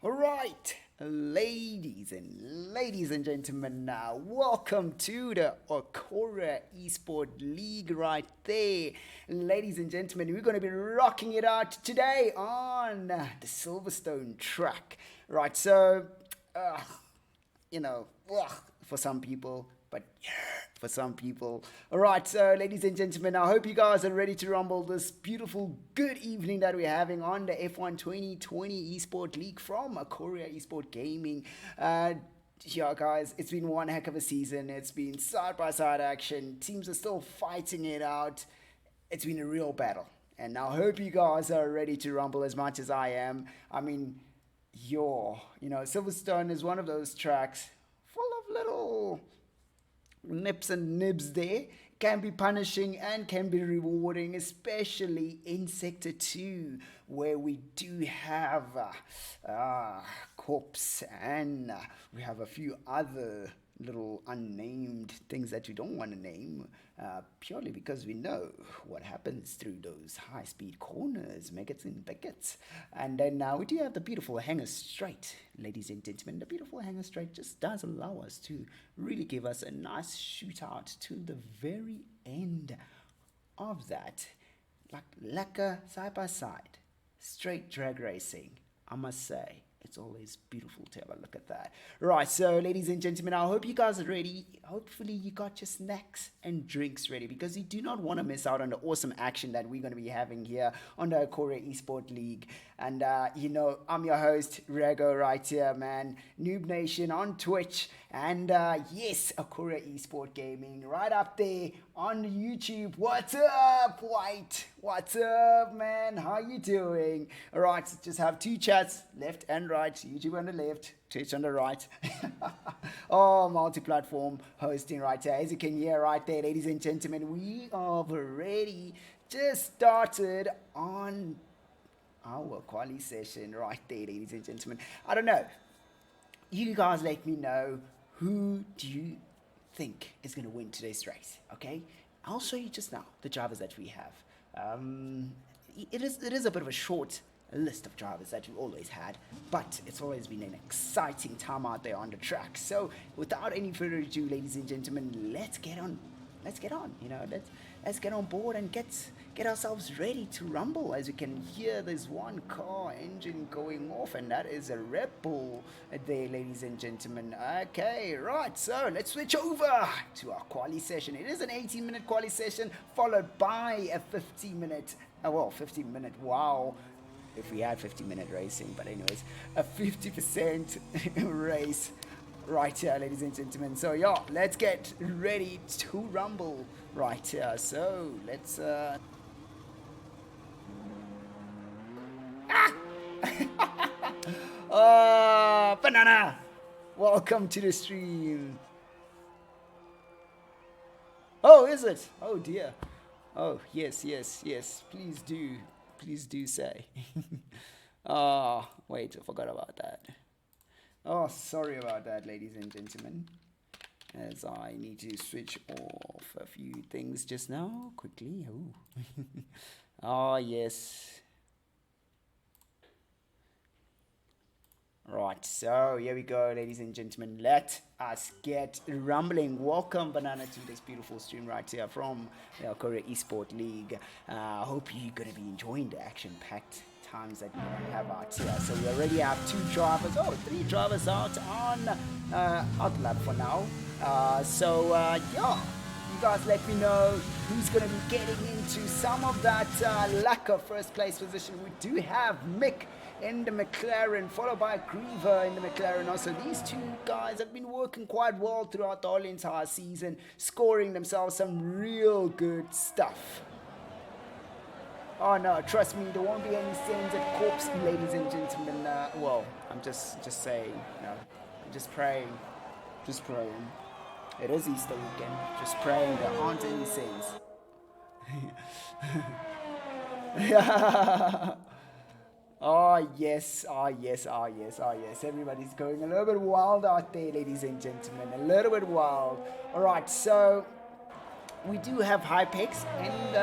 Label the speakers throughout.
Speaker 1: All right, ladies and gentlemen, welcome to the Acoria eSport League right there. Ladies and gentlemen, we're going to be rocking it out today on the Silverstone track. Right, so, uh, for some people, but yeah, for some people. All right, so ladies and gentlemen, I hope you guys are ready to rumble this beautiful, good evening that we're having on the F1 2020 Esport League from Acoria Esport Gaming. Yeah, guys, it's been one heck of a season. It's been side by side action. Teams are still fighting it out. It's been a real battle. And I hope you guys are ready to rumble as much as I am. I mean, Silverstone is one of those tracks full of little nips and nibs there. Can be punishing and can be rewarding, especially in Sector 2, where we do have corpse and we have a few other little unnamed things that we don't want to name, purely because we know what happens through those high speed corners, maggots and bigots. And then now we do have the beautiful hanger straight, ladies and gentlemen. The beautiful hanger straight just does allow us to really give us a nice shootout to the very end of that. Like lacquer side by side, straight drag racing, I must say. It's always beautiful to have a look at that. Right, so ladies and gentlemen, I hope you guys are ready. Hopefully you got your snacks and drinks ready because you do not want to miss out on the awesome action that we're going to be having here on the Acoria Esport League. And, I'm your host, Rego, right here, man. Noob Nation on Twitch. And, yes, Acoria Esport Gaming right up there on YouTube. What's up, White? What's up, man? How you doing? All right, just have two chats, left and right. YouTube on the left, Twitch on the right. Oh, multi-platform hosting right there. As you can hear right there, ladies and gentlemen, we have already just started on our quali session right there, ladies and gentlemen. I don't know. You guys let me know, who do you think is going to win today's race, okay? I'll show you just now the drivers that we have. It is a bit of a short list of drivers that we always had, but it's always been an exciting time out there on the track. So without any further ado, ladies and gentlemen, let's get on. Let's get on board and get ourselves ready to rumble. As you can hear, there's one car engine going off, and that is a Red Bull there, ladies and gentlemen. Okay, right, so let's switch over to our quali session. It is an 18-minute quali session followed by a 15-minute, wow, if we had 50-minute racing, but anyways, a 50% race right here, ladies and gentlemen. So yeah, let's get ready to rumble right here. So let's banana, welcome to the stream. Oh, is it? Oh dear. Oh yes, please do say. Oh wait, I forgot about that. Oh, sorry about that, ladies and gentlemen, as I need to switch off a few things just now, quickly. Oh, oh yes. Right, so here we go, ladies and gentlemen. Let us get rumbling. Welcome, Banana, to this beautiful stream right here from the Acoria Esport League. I hope you're going to be enjoying the action-packed times that we have out here. So we already have three drivers out on out the lap for now. Yeah, you guys let me know who's going to be getting into some of that lack of first place position. We do have Mick in the McLaren, followed by Griever in the McLaren. Also, these two guys have been working quite well throughout the whole entire season, scoring themselves some real good stuff. Oh no, trust me, there won't be any stains at corpse, ladies and gentlemen. I'm just saying, I'm just praying. It is Easter weekend. Just praying there aren't any stains. Yeah. Oh yes. Everybody's going a little bit wild out there, ladies and gentlemen. A little bit wild. Alright, so we do have Hypex and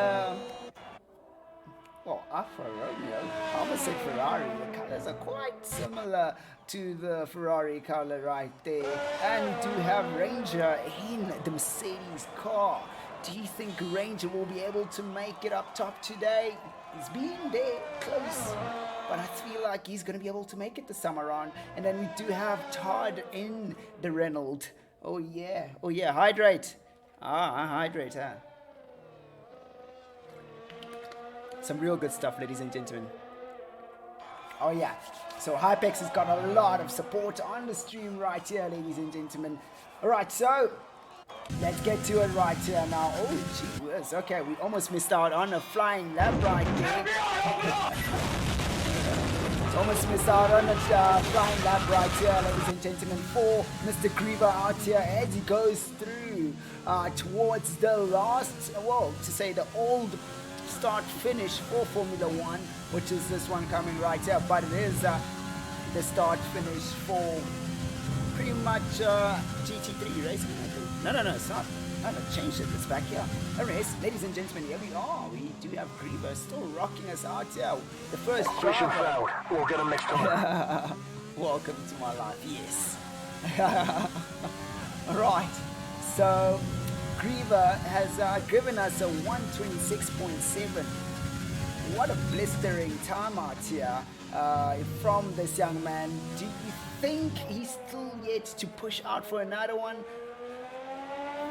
Speaker 1: well, Alfa Romeo, I almost said Ferrari. The colors are quite similar to the Ferrari color right there. And we do have Ranger in the Mercedes car. Do you think Ranger will be able to make it up top today? He's been there close, but I feel like he's going to be able to make it this summer round. And then we do have Todd in the Renault. Oh yeah, hydrate. Hydrate, huh? Some real good stuff, ladies and gentlemen. Oh yeah, so Hypex has got a lot of support on the stream right here, ladies and gentlemen. Alright, so let's get to it right here now. Oh, gee whiz. Okay, we almost missed out on a flying lap right there. Almost missed out on a flying lap right here, ladies and gentlemen, for Mr. Griever out here as he goes through towards the last, well, to say the old start finish for Formula 1, which is this one coming right here, but it is the start finish for pretty much GT3 racing. No, it's not. No, changed it. It's back here. Anyways, ladies and gentlemen, here we are. We do have Griever still rocking us out here. The first driver.
Speaker 2: We'll get him next time.
Speaker 1: Welcome to my life. Yes. Alright. So, Griever has given us a 126.7. What a blistering time out here from this young man. Do you think he's still yet to push out for another one?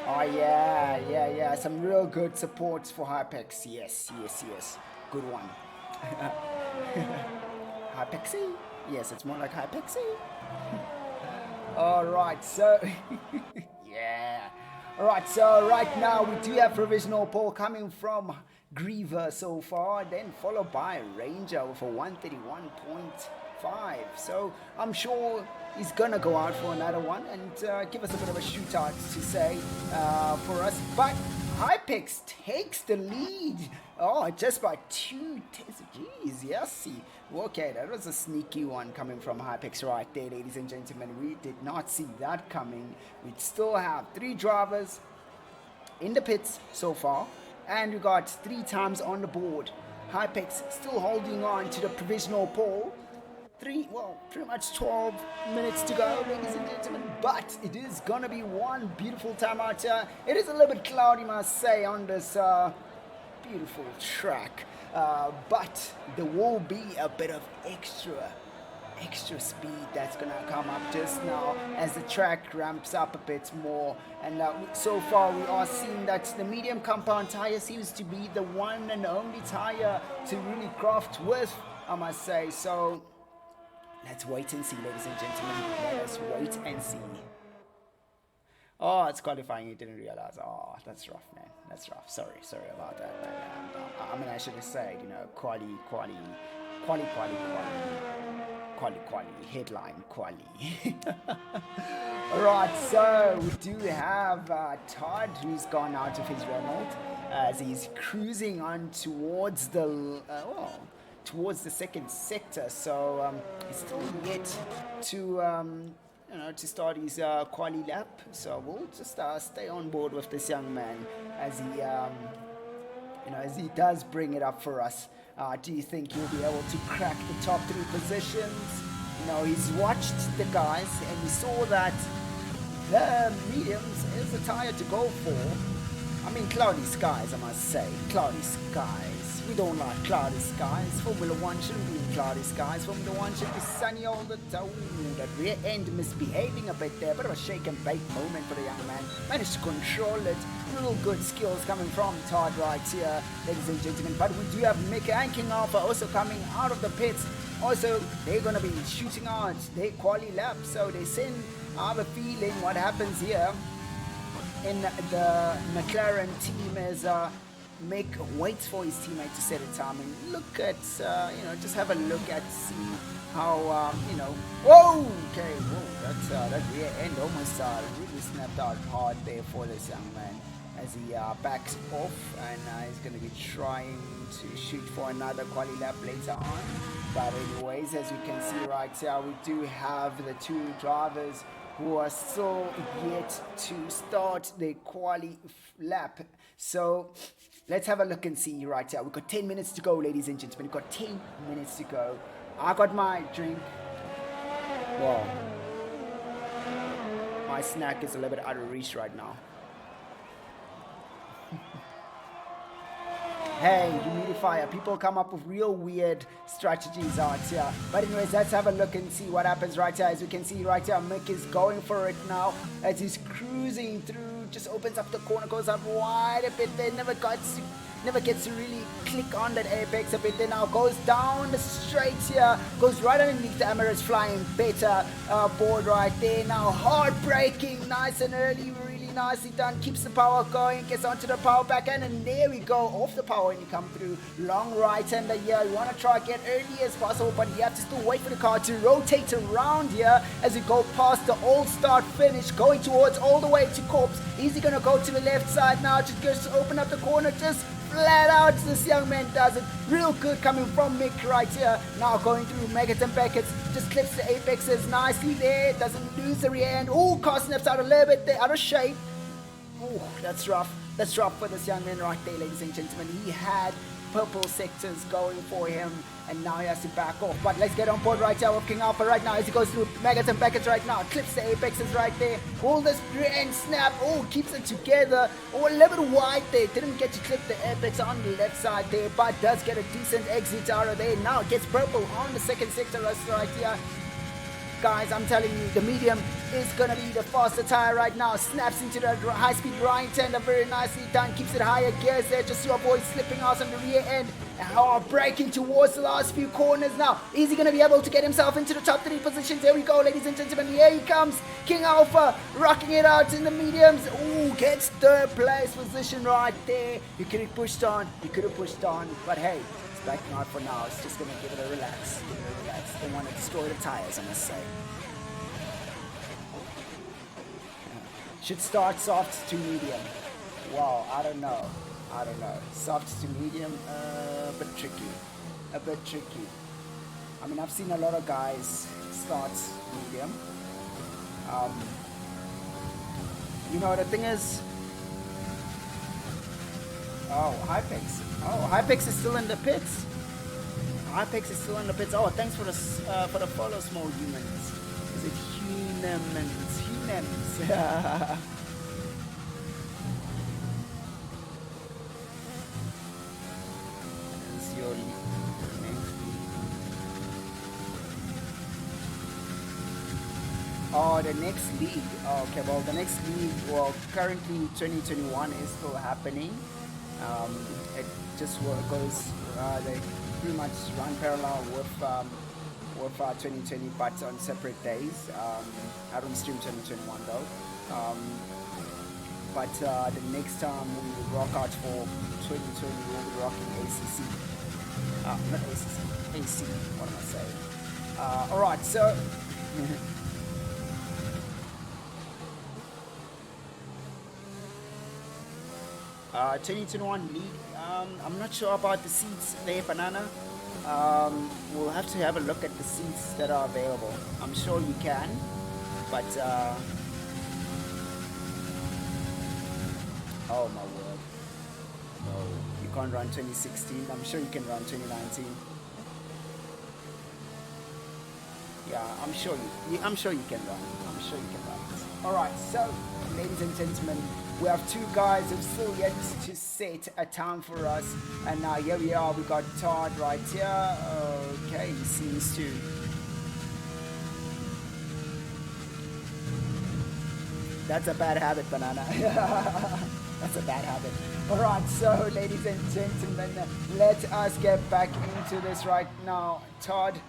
Speaker 1: Oh yeah. Some real good supports for Hypex. Yes. Good one. Hypexy? Yes, it's more like Hypexy. Alright, so yeah. Alright, so right now we do have provisional pole coming from Griever so far, then followed by Ranger with a 131.5. So I'm sure he's gonna go out for another one and give us a bit of a shootout to say for us. But Hypex takes the lead. Oh, just by 2 tenths. Jeez, yes. Okay, that was a sneaky one coming from Hypex right there, ladies and gentlemen. We did not see that coming. We still have 3 drivers in the pits so far, and we got 3 times on the board. Hypex still holding on to the provisional pole. Pretty much 12 minutes to go, ladies and gentlemen, but it is gonna be one beautiful time out here. It is a little bit cloudy, must say, on this beautiful track, but there will be a bit of extra speed that's gonna come up just now as the track ramps up a bit more. And so far we are seeing that the medium compound tire seems to be the one and only tire to really craft with, I must say. So let's wait and see, ladies and gentlemen. Let us wait and see. Oh, it's qualifying. You didn't realize. Oh, that's rough, man. That's rough. Sorry about that. I mean, I should have said, quali. Headline quali. Alright, so we do have Todd, who's gone out of his Renault as he's cruising on towards the second sector. So he's still yet to to start his quali lap. So we'll just stay on board with this young man as he as he does bring it up for us. Do you think he'll be able to crack the top 3 positions? He's watched the guys and we saw that the mediums is the tire to go for. I mean, cloudy skies, I must say. Cloudy skies. We don't like cloudy skies. Formula 1 shouldn't be in cloudy skies. Formula 1 should be sunny all the time. Ooh, that rear end misbehaving a bit there. Bit of a shake and bake moment for the young man. Managed to control it. Real good skills coming from Todd right here, ladies and gentlemen. But we do have Mick and King Alpha also coming out of the pits. Also, they're going to be shooting out their quali lap. So they send, I have a feeling what happens here in the McLaren team is Mick waits for his teammate to set a time and look at, just have a look at, see how, whoa, that rear end almost really snapped out hard there for this young man as he backs off, and he's going to be trying to shoot for another quali lap later on. But anyways, as you can see right here, we do have the 2 drivers who are still yet to start their quali lap. So Let's have a look and see right here. We've got 10 minutes to go, ladies and gentlemen. We've got 10 minutes to go. I got my drink. Wow. My snack is a little bit out of reach right now. Hey, humidifier. People come up with real weird strategies out here. But anyways, let's have a look and see what happens right here. As we can see right here, Mick is going for it now as he's cruising through. Just opens up the corner, goes up wide a bit there. Never gets to really click on that apex a bit there. Now goes down the straight here. Goes right underneath the Emirates flying better board right there. Now hard braking, nice and early. Nicely done, keeps the power going, gets onto the power backhand, and there we go, off the power when you come through. Long right-hander here, you want to try to get early as possible, but you have to still wait for the car to rotate around here as you go past the old start finish, going towards all the way to Corpse. Is he going to go to the left side now? Just goes to open up the corner, just flat out. This young man does it real good coming from Mick right here. Now going through Maggots and Beckets, just clips the apexes nicely there, doesn't lose the rear end. Oh, car snaps out a little bit there, out of shape. Oh, that's rough. That's rough for this young man right there, ladies and gentlemen. He had purple sectors going for him, and now he has to back off. But let's get on board right here with King Alpha right now as he goes through Maggots and Beckets right now. Clips the apexes right there. All this rear end snap. Oh, keeps it together. Oh, a little bit wide there. Didn't get to clip the apex on the left side there, but does get a decent exit out of there. Now gets purple on the second sector right here. Guys, I'm telling you, the medium is going to be the faster tire right now. Snaps into the high-speed right-hander, very nicely done. Keeps it higher gears there just to avoid slipping out on the rear end. Oh, braking towards the last few corners now. Is he going to be able to get himself into the top 3 positions? Here we go, ladies and gentlemen. Here he comes. King Alpha rocking it out in the mediums. Ooh, gets third place position right there. He could have pushed on. But hey, back not for now. It's just going to give it a relax. Don't want to destroy the tires, I must say. Should start soft to medium. Wow, I don't know. Soft to medium, a bit tricky. I mean, I've seen a lot of guys start medium. You know, the thing is, Hypex is still in the pits. Oh, thanks for the follow, small humans. Is it humans? Is your name? Oh, the next league. Oh, okay, well, the next league, currently 2021 is still happening. It just goes, they pretty much run parallel with 2020, but on separate days. I don't stream 2021 though. But the next time we rock out for 2020, we'll be rocking ACC. Not ACC, AC. What am I saying? All right, so. 2021 league. I'm not sure about the seats there, Banana. We'll have to have a look at the seats that are available. I'm sure you can, but oh my word, no, you can't run 2016. I'm sure you can run 2019. Yeah, I'm sure you can run. All right, so ladies and gentlemen, we have 2 guys who've still yet to set a time for us, and now here we are. We got Todd right here. Okay, he seems to. That's a bad habit, Banana. That's a bad habit. All right, so ladies and gentlemen, let us get back into this right now. Todd,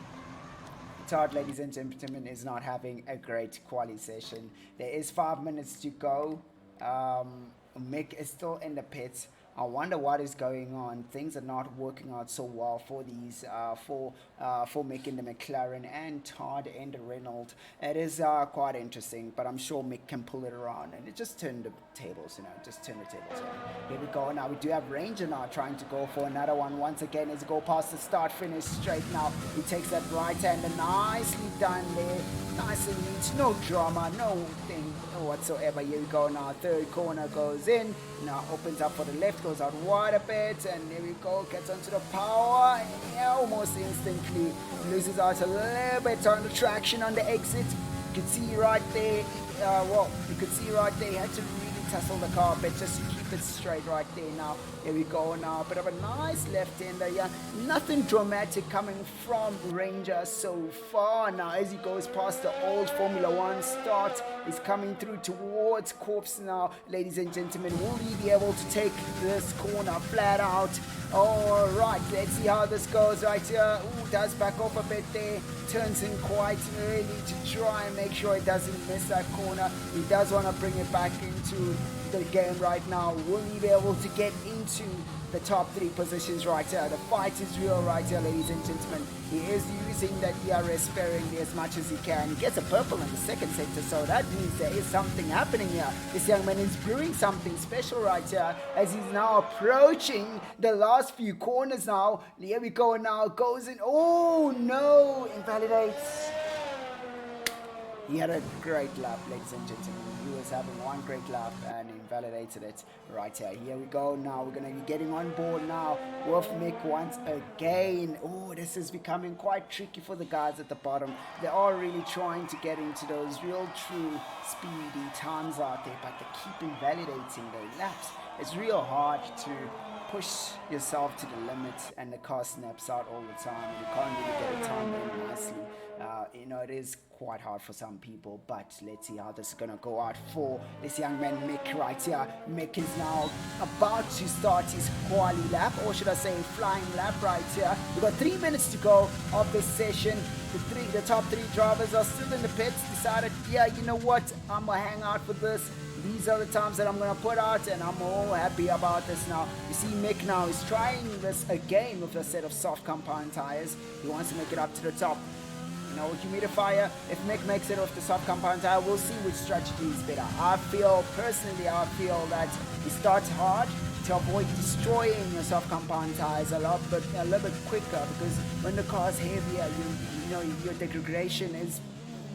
Speaker 1: ladies and gentlemen, is not having a great quali session. There is 5 minutes to go. Mick is still in the pits. I wonder what is going on. Things are not working out so well for these for Mick in the McLaren and Todd and the Renault. It is quite interesting, but I'm sure Mick can pull it around, and it just turned the tables, Here we go. Now we do have Ranger now trying to go for another one once again as we go past the start finish straight now. He takes that right hand and nicely done there. Nice and neat, no drama, no thing whatsoever. Here we go now. Third corner goes in. Now opens up for the left goes out wide a bit, and there we go, gets onto the power, and almost instantly loses out a little bit on the traction on the exit. You could see right there, you could see right there, he had to really tussle the car a bit just to keep it straight right there. Now, here we go now, a bit of a nice left-hander here. Nothing dramatic coming from Ranger so far. Now, as he goes past the old Formula 1 start, he's coming through towards Corpse now. Ladies and gentlemen, will he be able to take this corner flat out? All right, let's see how this goes right here. Ooh, does back off a bit there. Turns in quite early to try and make sure he doesn't miss that corner. He does want to bring it back into the game right now. Will he be able to get into the top 3 positions right here? The fight is real right here, ladies and gentlemen. He is using that DRS sparingly as much as he can. He gets a purple in the second sector, so that means there is something happening here. This young man is brewing something special right here as he's now approaching the last few corners now. Here we go now, goes in. Oh no, invalidates. He had a great lap, ladies and gentlemen. He was having one great lap and invalidated it right here. Here we go now. We're going to be getting on board now with Mick once again. Oh, this is becoming quite tricky for the guys at the bottom. They are really trying to get into those real true speedy times out there, but they keep invalidating their laps. It's real hard to push yourself to the limit, and the car snaps out all the time, and you can't really get a time in nicely. It is quite hard for some people, but let's see how this is gonna go out for this young man Mick right here. Mick is now about to start his quali lap, or should I say flying lap right here. We've got 3 minutes to go of this session. The top 3 drivers are still in the pits, decided, yeah, you know what, I'm gonna hang out for this. These are the times that I'm going to put out, and I'm all happy about this now. You see Mick now is trying this again with a set of soft compound tires. He wants to make it up to the top. Humidifier, if Mick makes it with the soft compound tire, we'll see which strategy is better. Personally, I feel that he starts hard to avoid destroying your soft compound tires a little bit quicker, because when the car is heavier, your degradation is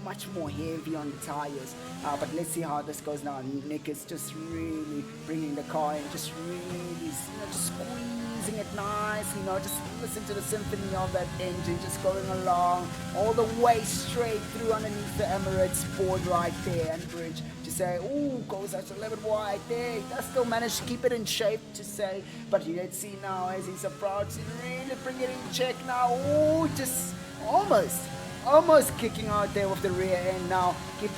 Speaker 1: much more heavy on the tires. But let's see how this goes now. Nick is just really bringing the car in, just really, just squeezing it nice. Just listen to the symphony of that engine just going along all the way straight through underneath the Emirates board right there and bridge. To say, ooh, goes out a little bit wide there. He does still manage to keep it in shape, to say. But let's see now as he's about to really bring it in check now. Ooh, just almost kicking out there with the rear end now. Keeps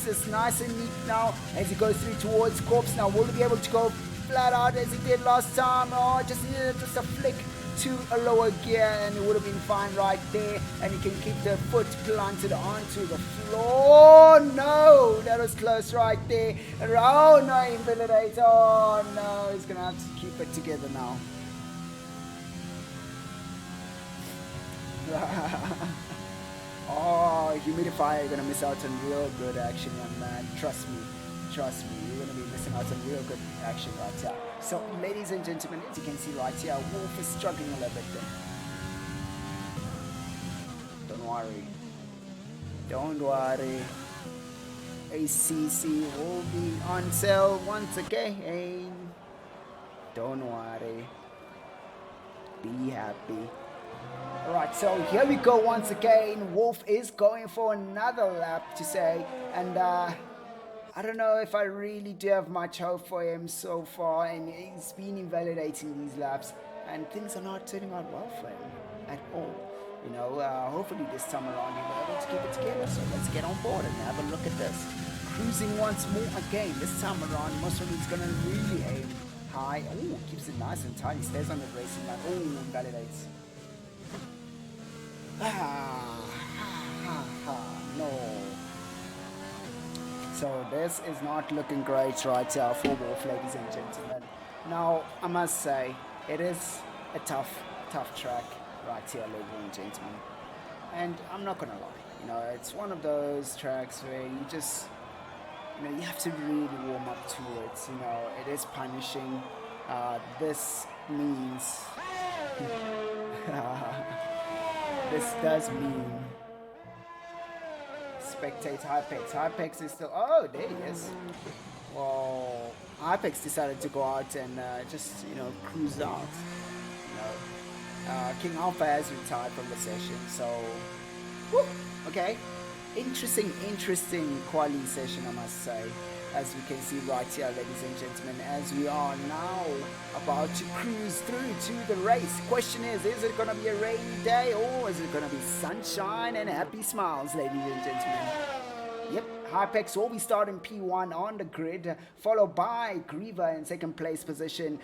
Speaker 1: this nice and neat now as he goes through towards Corpse now. Will he be able to go flat out as he did last time? Oh, just needed just a flick to a lower gear and it would have been fine right there, and he can keep the foot planted onto the floor. No, that was close right there. Oh no, invalidate. Oh no, he's gonna have to keep it together now. Oh, humidifier, you're gonna miss out on real good action, young man. Trust me, you're gonna be missing out on real good action right here. So, ladies and gentlemen, as you can see right here, Wolf is struggling a little bit there. Don't worry. ACC will be on sale once again. Don't worry. Be happy. Alright, so here we go once again. Wolf is going for another lap, to say, and I don't know if I really do have much hope for him so far, and he's been invalidating these laps, and things are not turning out well for him at all. Hopefully this time around he'll be able to keep it together. So let's get on board and have a look at this. Cruising once more again. This time around, most of it's gonna really aim high. Oh, keeps it nice and tight. He stays on the racing line. Oh, invalidates. No. So this is not looking great right here for Wolf, ladies and gentlemen. Now, I must say, it is a tough track right here, ladies and gentlemen. And I'm not gonna lie, it's one of those tracks where you just, you have to really warm up to it. It is punishing. This means this does mean spectate Hypex. Hypex is still, oh, there he is. Whoa. Apex decided to go out and just cruise out. King Alpha has retired from the session, so whew, okay. Interesting quality session, I must say. As we can see right here, ladies and gentlemen, as we are now about to cruise through to the race. Question is it going to be a rainy day or is it going to be sunshine and happy smiles, ladies and gentlemen? Yep, Hypex will be starting P1 on the grid, followed by Griever in second place position.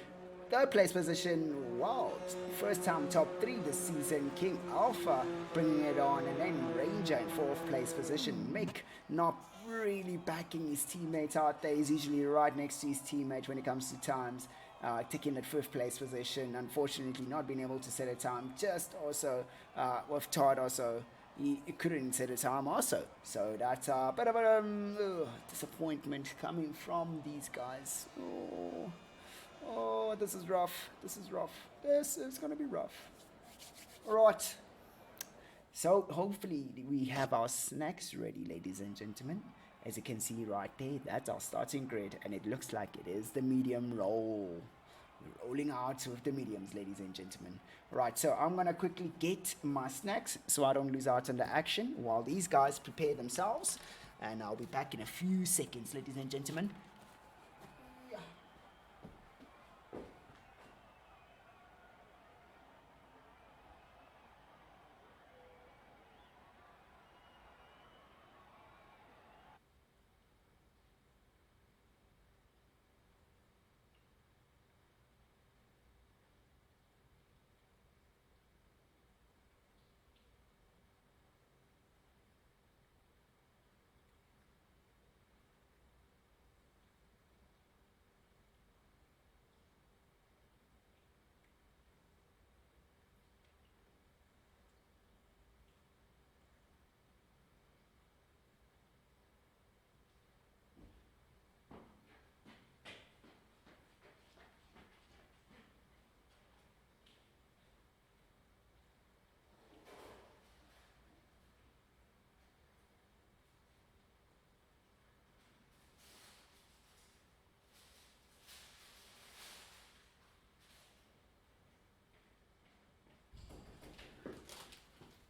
Speaker 1: Third place position, wow, first time top 3 this season, King Alpha bringing it on, and then Ranger in fourth place position. Mick not really backing his teammates out there. He's usually right next to his teammate when it comes to times. Taking at fifth place position, unfortunately not being able to set a time. Just also with Todd also, he couldn't set a time also. So that's a bit of a disappointment coming from these guys. Oh, this is rough. This is going to be rough. All right. So hopefully we have our snacks ready, ladies and gentlemen. As you can see right there, that's our starting grid, and it looks like it is the medium roll. We're rolling out with the mediums, ladies and gentlemen. Right, so I'm going to quickly get my snacks so I don't lose out on the action while these guys prepare themselves. And I'll be back in a few seconds, ladies and gentlemen.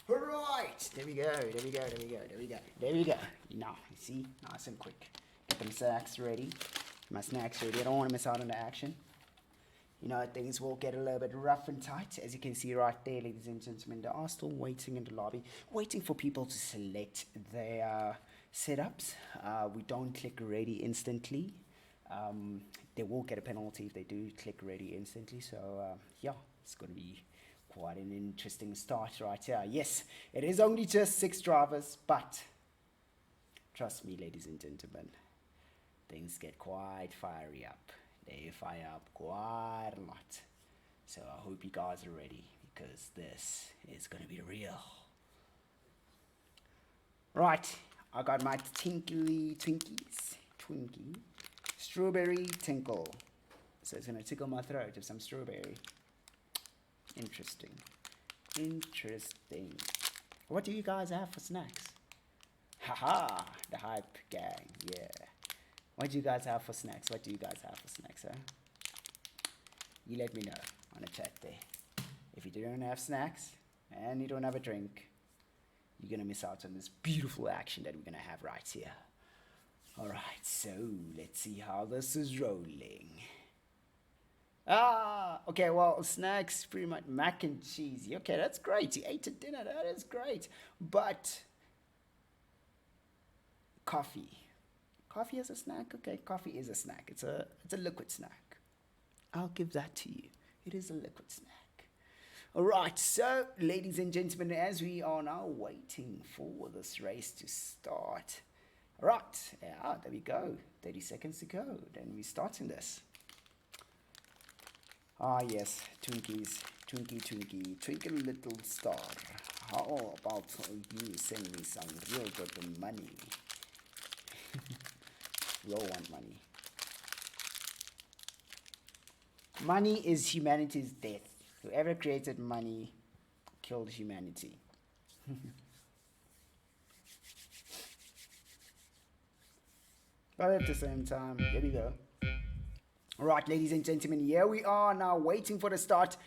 Speaker 1: Right, there we go. Now, you see, nice and quick. Get them snacks ready. My snacks ready. I don't want to miss out on the action. Things will get a little bit rough and tight. As you can see right there, ladies and gentlemen, they are still waiting in the lobby, waiting for people to select their setups. We don't click ready instantly. They will get a penalty if they do click ready instantly. So, yeah, it's going to be quite an interesting start right here. Yes, it is only just 6 drivers, but trust me, ladies and gentlemen, things get quite fiery up. They fire up quite a lot. So I hope you guys are ready because this is going to be real. Right, I got my Twinkie strawberry tinkle. So it's going to tickle my throat with some strawberry. Interesting. What do you guys have for snacks? Haha, the hype gang, yeah. What do you guys have for snacks? Huh? You let me know on the chat there. If you don't have snacks and you don't have a drink, you're going to miss out on this beautiful action that we're going to have right here. Alright, so let's see how this is rolling. Okay, well, snacks, pretty much mac and cheese. Okay, that's great. You ate at dinner, that is great. But coffee. Coffee is a snack? Okay, coffee is a snack. It's a liquid snack. I'll give that to you. It is a liquid snack. Alright, so ladies and gentlemen, as we are now waiting for this race to start. Alright, yeah, there we go. 30 seconds to go. Then we're starting this. Ah yes, Twinkies, twinkle little star. How about you send me some real good money? We all want money. Money is humanity's death. Whoever created money killed humanity. But at the same time, here we go. Right, ladies and gentlemen, here we are now waiting for the start.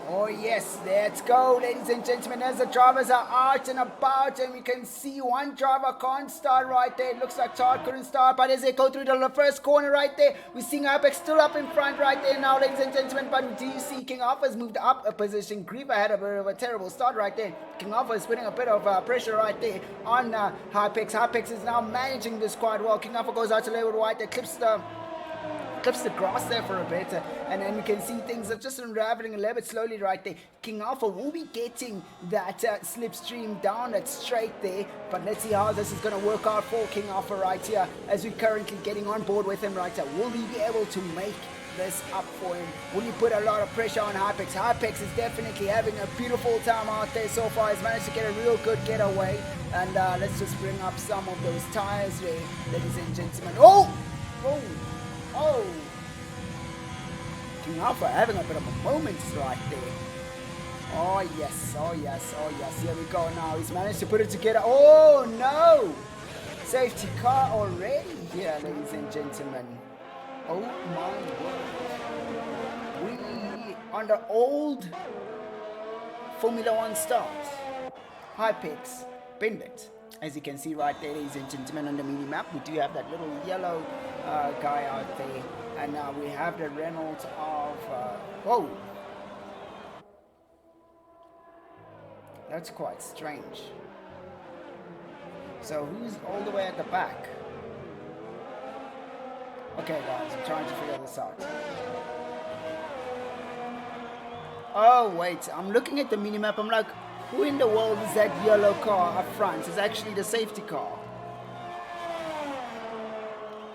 Speaker 1: Oh yes, let's go, ladies and gentlemen, as the drivers are out and about, and we can see one driver can't start right there. It looks like Todd couldn't start, but as they go through the first corner right there, we're seeing Apex still up in front right there now, ladies and gentlemen. But do you see King Alpha's moved up a position? Griever had a bit of a terrible start right there. King Alpha is putting a bit of pressure right there on Hypex. Hypex is now managing this quite well. King Alpha goes out to level white, that clips the grass there for a bit, and then you can see things are just unraveling a little bit slowly right there. King Alpha will be getting that slipstream down that straight there, but let's see how this is going to work out for King Alpha right here as we're currently getting on board with him right here. Will he be able to make this up for him? Will he put a lot of pressure on Hypex? Hypex is definitely having a beautiful time out there so far. He's managed to get a real good getaway, and let's just bring up some of those tires there, ladies and gentlemen. Oh! King Alpha having a bit of a moment right there. Oh yes. Here we go now. He's managed to put it together. Oh no! Safety car already here, ladies and gentlemen. Oh my word. We on the old Formula 1 start. Hypex, Bendit. As you can see right there, ladies and gentlemen, on the mini-map, we do have that little yellow guy out there. And now we have the Reynolds of... whoa! That's quite strange. So who's all the way at the back? Okay, guys, I'm trying to figure this out. Oh, wait, I'm looking at the mini-map, I'm like... Who in the world is that yellow car up front? It's actually the safety car.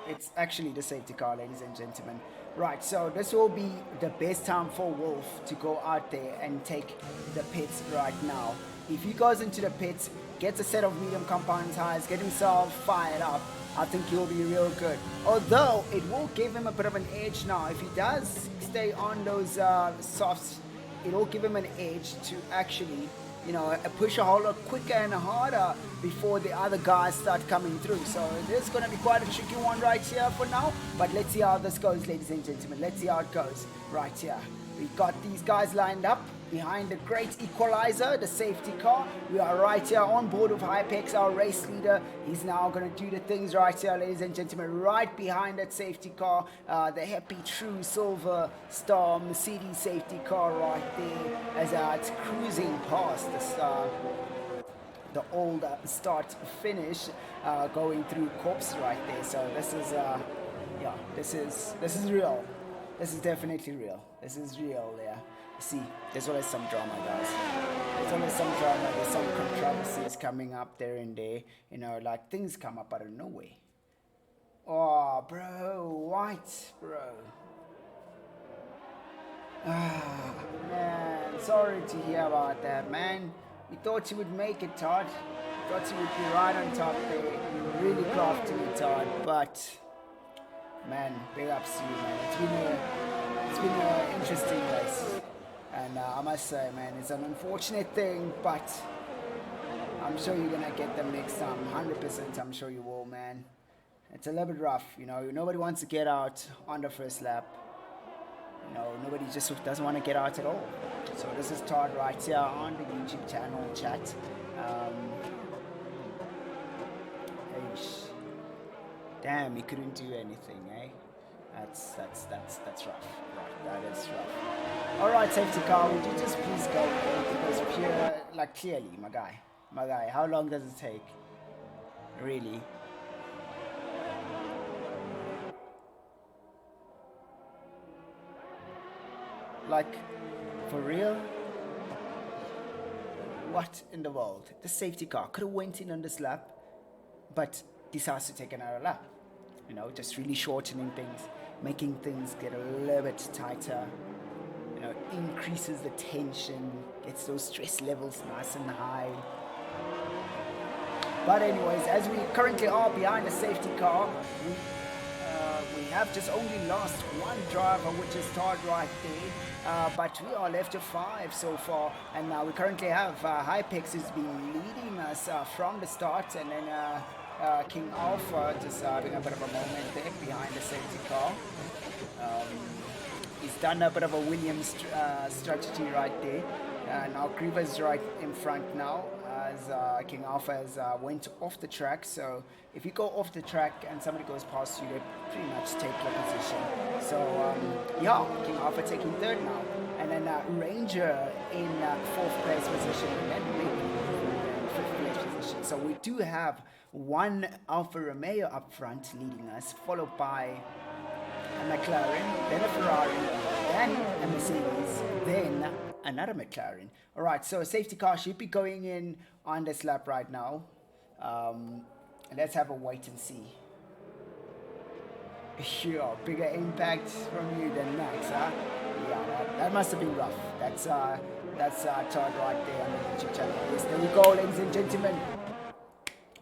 Speaker 1: It's actually the safety car, ladies and gentlemen. Right, so this will be the best time for Wolf to go out there and take the pits right now. If he goes into the pits, gets a set of medium compound tires, get himself fired up, I think he'll be real good. Although, it will give him a bit of an edge now. If he does stay on those softs, it will give him an edge to actually... push a whole lot quicker and harder before the other guys start coming through. So it is going to be quite a tricky one right here for now. But let's see how this goes, ladies and gentlemen. Let's see how it goes right here. We've got these guys lined up behind the great equalizer, the safety car. We are right here on board with Hypex, our race leader. He's now going to do the things right here, ladies and gentlemen, right behind that safety car, the happy true Silverstone Mercedes safety car right there as it's cruising past this, the old start finish, going through corpse right there. So this is this is real. This is definitely real. This is real there. See, there's always some drama, guys. There's always some drama. There's some controversies coming up there and there. Like things come up out of nowhere. Oh, bro, white, bro. Ah, man, sorry to hear about that, man. We thought you would make it, Todd. Thought you would be right on top there. Really crafty, Todd. But, man, big ups to you, man. It's been an interesting race. And I must say, man, it's an unfortunate thing, but I'm sure you're going to get them next time. 100% I'm sure you will, man. It's a little bit rough, Nobody wants to get out on the first lap. Nobody just doesn't want to get out at all. So this is Todd right here on the YouTube channel chat. Damn, he couldn't do anything, eh? That's rough. Right, that is rough. All right, safety car, would you just please go? Because clearly, my guy, how long does it take? Really? For real? What in the world? The safety car could have went in on this lap, but decides to take another lap. Just really shortening things, making things get a little bit tighter, increases the tension, gets those stress levels nice and high. But anyways, as we currently are behind the safety car, we have just only lost one driver, which is Todd right there. But we are left to 5 so far, and we currently have Hypex who's been leading us from the start, and then King Alpha just having a bit of a moment there behind the safety car. done a bit of a Williams strategy right there. Now Griever's right in front now as King Alpha has went off the track. So if you go off the track and somebody goes past you, they pretty much take your position. So yeah, King Alpha taking third now. And then Ranger in fourth place position. And then Mick in fifth place position. So we do have one Alfa Romeo up front leading us, followed by a McLaren, then a Ferrari, then a Mercedes, then another McLaren. All right, so a safety car should be going in on this lap right now. Let's have a wait and see. Sure, bigger impact from you than Max, huh? Yeah, that must have been rough. That's Todd right there on the YouTube channel. Yes, there we go, ladies and gentlemen.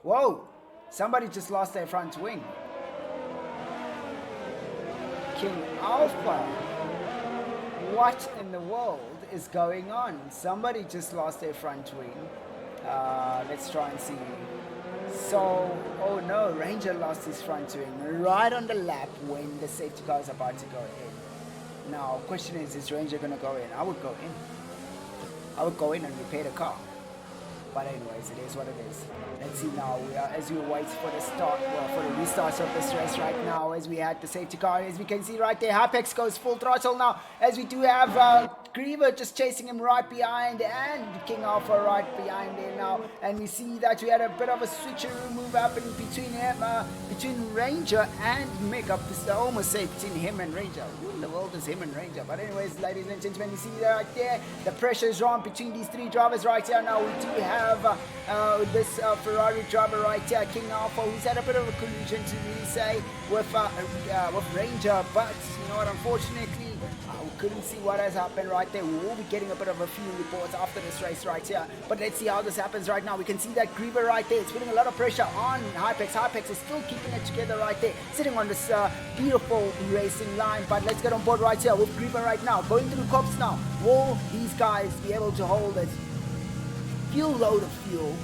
Speaker 1: Whoa, somebody just lost their front wing. King Alpha. What in the world is going on? Somebody just lost their front wing. Let's try and see. So, oh no, Ranger lost his front wing right on the lap when the safety car is about to go in. Now, question is Ranger going to go in? I would go in. I would go in and repair the car. But anyways, it is what it is. Let's see now, as we wait for the start, for the restart of this race right now, as we had the safety car, as we can see right there, Hypex goes full throttle now, as we do have Griever just chasing him right behind, and King Alpha right behind him now, and we see that we had a bit of a switcheroo move happening between him, between Ranger and Mick, up to almost say between him and Ranger. Who in the world is him and Ranger? But anyways, ladies and gentlemen, you see that right there, the pressure is on between these three drivers right here. Now we do have this Ferrari driver right here, King Alpha, who's had a bit of a collision to really say with Ranger, but you know what, unfortunately we couldn't see what has happened right there. We will be getting a bit of a few reports after this race right here, but let's see how this happens right now. We can see that Griever right there, it's putting a lot of pressure on Hypex. Hypex is still keeping it together right there, sitting on this beautiful racing line, but let's get on board right here with Griever right now, going through cops now. Will these guys be able to hold it? Fuel load of fuel.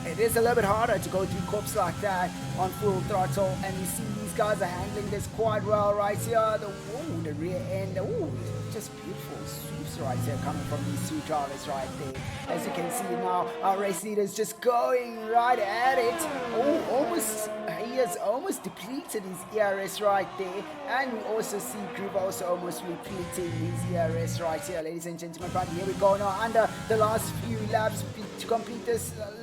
Speaker 1: It is a little bit harder to go through corps like that on full throttle, and you see these guys are handling this quite well right here. The rear end, just beautiful sweeps right here coming from these two drivers right there. As you can see now, our race leader is just going right at it. He has almost depleted his ERS right there, and we also see Griever also almost depleting his ERS right here, ladies and gentlemen. But here we go now, under the last few laps to complete this lap.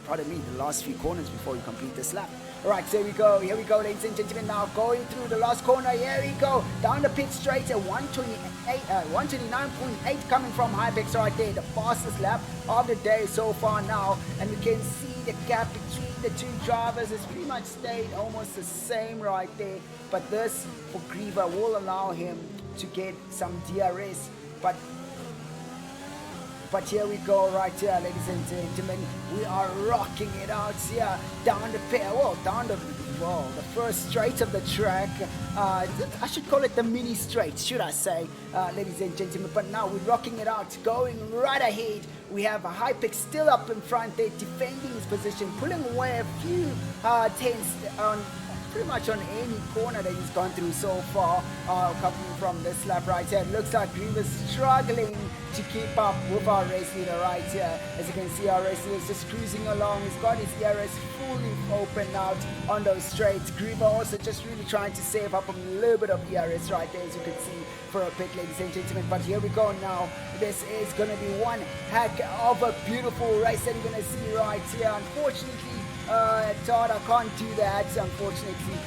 Speaker 1: Pardon me, the last few corners before you complete this lap. Alright, so here we go, ladies and gentlemen, now going through the last corner. Here we go, down the pit straight at 129.8 coming from Hypex right there, the fastest lap of the day so far now, and we can see the gap between the two drivers has pretty much stayed almost the same right there, but this for Griever will allow him to get some DRS, but here we go right here, ladies and gentlemen. We are rocking it out here down the the first straight of the track. I should call it the mini straight, should I say, ladies and gentlemen. But now we're rocking it out, going right ahead. We have a Hypex still up in front there, defending his position, pulling away a few tenths on pretty much on any corner that he's gone through so far, coming from this lap right here. It looks like Griever's struggling to keep up with our race leader right here. As you can see, our race leader is just cruising along. He's got his ERS fully open out on those straights. Griever also just really trying to save up a little bit of ERS right there, as you can see, for a pit, ladies and gentlemen. But here we go now. This is going to be one heck of a beautiful race that you're going to see right here. Unfortunately, Todd, I can't do that, unfortunately.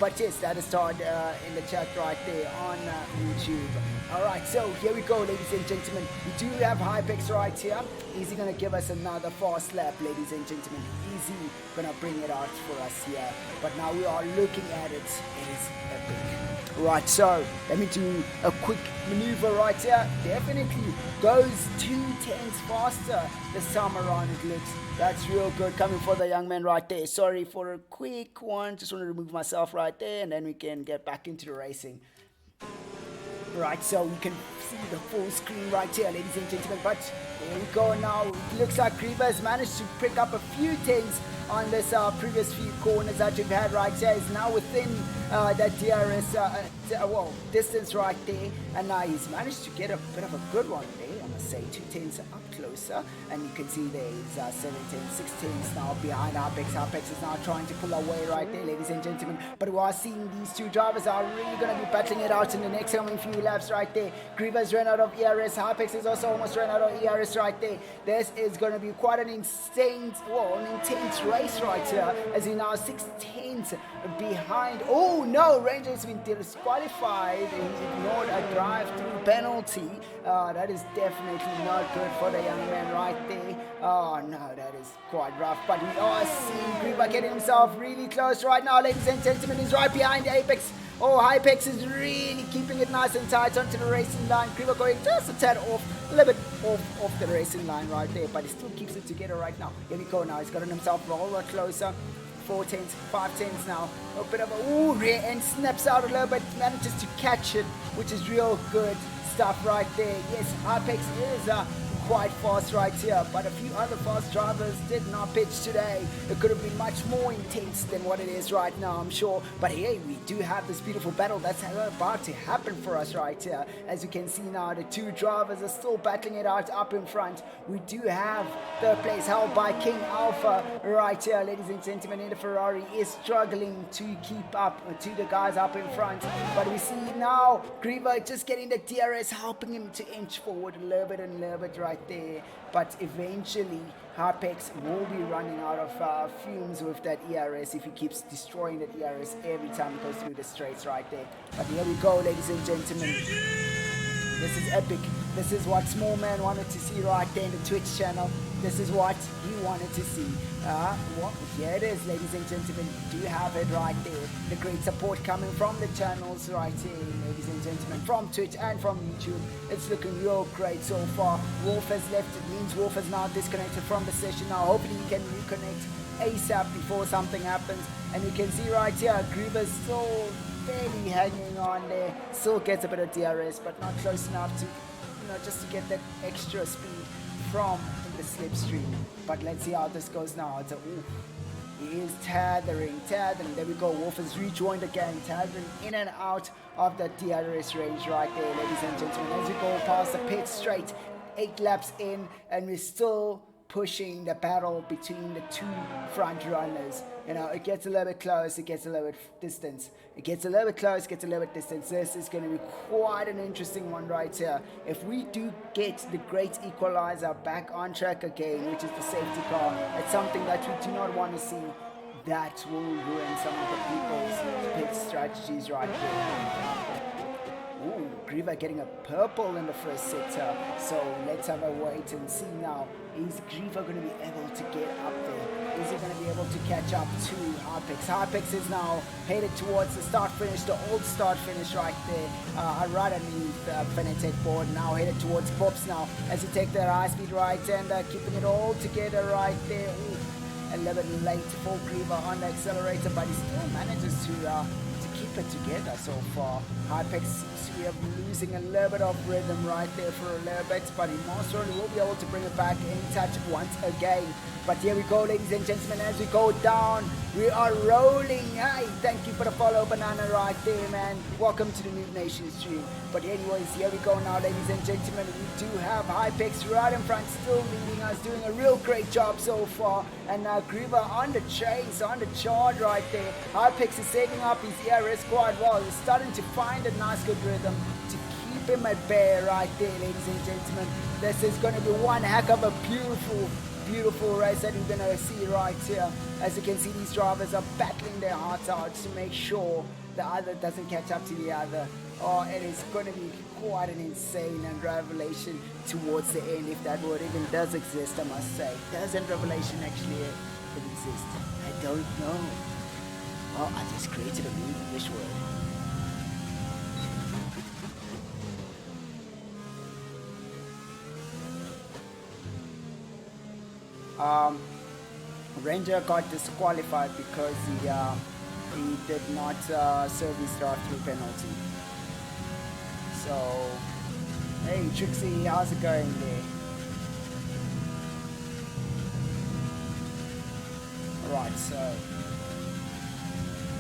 Speaker 1: But yes, that is Todd in the chat right there on YouTube. Alright, so here we go, ladies and gentlemen. We do have Hypex right here. Is he going to give us another fast lap, ladies and gentlemen? Is he going to bring it out for us here? But now we are looking at it. It is epic. Right, so let me do a quick maneuver right here. Definitely goes 2 tenths faster this time around, it looks. That's real good coming for the young man right there. Sorry for a quick one. Just want to remove myself right there, and then we can get back into the racing. Right, so you can see the full screen right here, ladies and gentlemen. But here we go now. It looks like Griva has managed to pick up a few things on this previous few corners that we've had right here. Is now within that DRS distance right there, and he's managed to get a bit of a good one there. I must say, 210s up closer, and you can see there's 710s, 610s now behind Apex. Apex is now trying to pull away right there, ladies and gentlemen. But we are seeing these two drivers are really going to be battling it out in the next coming few laps right there. Griva's ran out of ERS. Apex is also almost ran out of ERS right there. This is going to be quite an intense race right here, as he now 610s behind. Oh no, Ranger's been disqualified. He ignored a drive-through penalty. That is definitely not good for the young man right there. Oh no, that is quite rough. But we are seeing Griva getting himself really close right now, ladies and gentlemen. He's right behind Apex. Oh, Apex is really keeping it nice and tight onto the racing line. Griva going just a tad off, a little bit off the racing line right there, but he still keeps it together right now. Here we go now. He's gotten himself a whole lot closer. 410s, 510s now. A bit of a rear end snaps out a little bit, manages to catch it, which is real good stuff right there. Yes, Apex is quite fast right here, but a few other fast drivers did not pitch today. It could have been much more intense than what it is right now, I'm sure. But hey, we do have this beautiful battle that's about to happen for us right here. As you can see now, the two drivers are still battling it out up in front. We do have third place held by King Alpha right here, ladies and gentlemen. And the Ferrari is struggling to keep up to the guys up in front. But we see now Griva just getting the DRS, helping him to inch forward a little bit and a little bit right there. But eventually Apex will be running out of fumes with that ERS if he keeps destroying that ERS every time he goes through the straights right there. But here we go, ladies and gentlemen. This is epic. This is what Small Man wanted to see right there in the Twitch channel. This is what he wanted to see. Here it is, ladies and gentlemen. You do have it right there. The great support coming from the channels right here, ladies and gentlemen, from Twitch and from YouTube. It's looking real great so far. Wolf has left. It means Wolf is now disconnected from the session. Now hopefully he can reconnect ASAP before something happens. And you can see right here, Griva's still barely hanging on there. Still gets a bit of DRS, but not close enough to, just to get that extra speed from the slipstream. But let's see how this goes now. It's he is tethering. There we go. Wolf has rejoined again, tethering in and out of the DRS range right there, ladies and gentlemen. As we go past the pit straight, 8 laps in, and we're still pushing the battle between the two front runners. It gets a little bit close, it gets a little bit distance. It gets a little bit close, gets a little bit distance. This is going to be quite an interesting one right here. If we do get the great equalizer back on track again, which is the safety car, it's something that we do not want to see. That will ruin some of the people's pit strategies right here. Ooh, Griva getting a purple in the first sector. So let's have a wait and see now. Is Griva going to be able to get up there? Is he going to be able to catch up to Apex? Apex is now headed towards the start-finish, the old start-finish right there. Right underneath the Fanatec board. Now headed towards Pops now as he take that high-speed right and keeping it all together right there. Ooh, a little bit late for Griva on the accelerator, but he still manages to keep it together so far. Apex seems to be losing a little bit of rhythm right there for a little bit, but he most certainly will be able to bring it back in touch once again. But here we go, ladies and gentlemen, as we go down, we are rolling. Hey, thank you for the follow, Banana, right there, man. Welcome to the New Nation stream. But anyways, here we go now, ladies and gentlemen. We do have Apex right in front, still leading us, doing a real great job so far. And Griva on the chase, on the chart right there. Apex is saving up his ERS quite well. He's starting to find a nice good rhythm to keep him at bay right there, ladies and gentlemen. This is going to be one heck of a beautiful race that we're going to see right here. As you can see, these drivers are battling their hearts out to make sure the other doesn't catch up to the other. Oh, it is going to be quite an insane and revelation towards the end, if that word even does exist, I must say. Doesn't revelation actually exist? I don't know. Oh, I just created a new English word. Ranger got disqualified because he did not serve his drive-through penalty. So So, hey Trixie, how's it going there?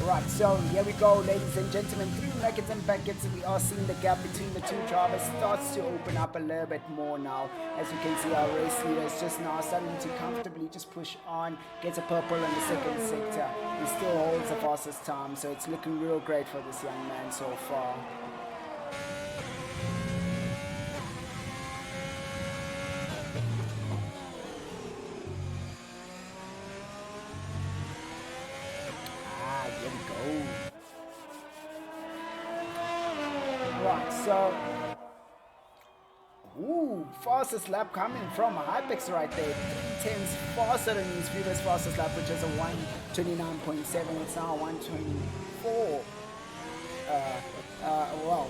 Speaker 1: Right, so here we go, ladies and gentlemen. Through Nuggets and Buckets, we are seeing the gap between the two drivers starts to open up a little bit more now. As you can see, our race leader is just now starting to comfortably just push on, gets a purple in the second sector. He still holds the fastest time, so it's looking real great for this young man so far. Here we go. Right, so fastest lap coming from Hypex right there. 3 tenths faster than his previous fastest lap, which is a 129.7. It's now 124.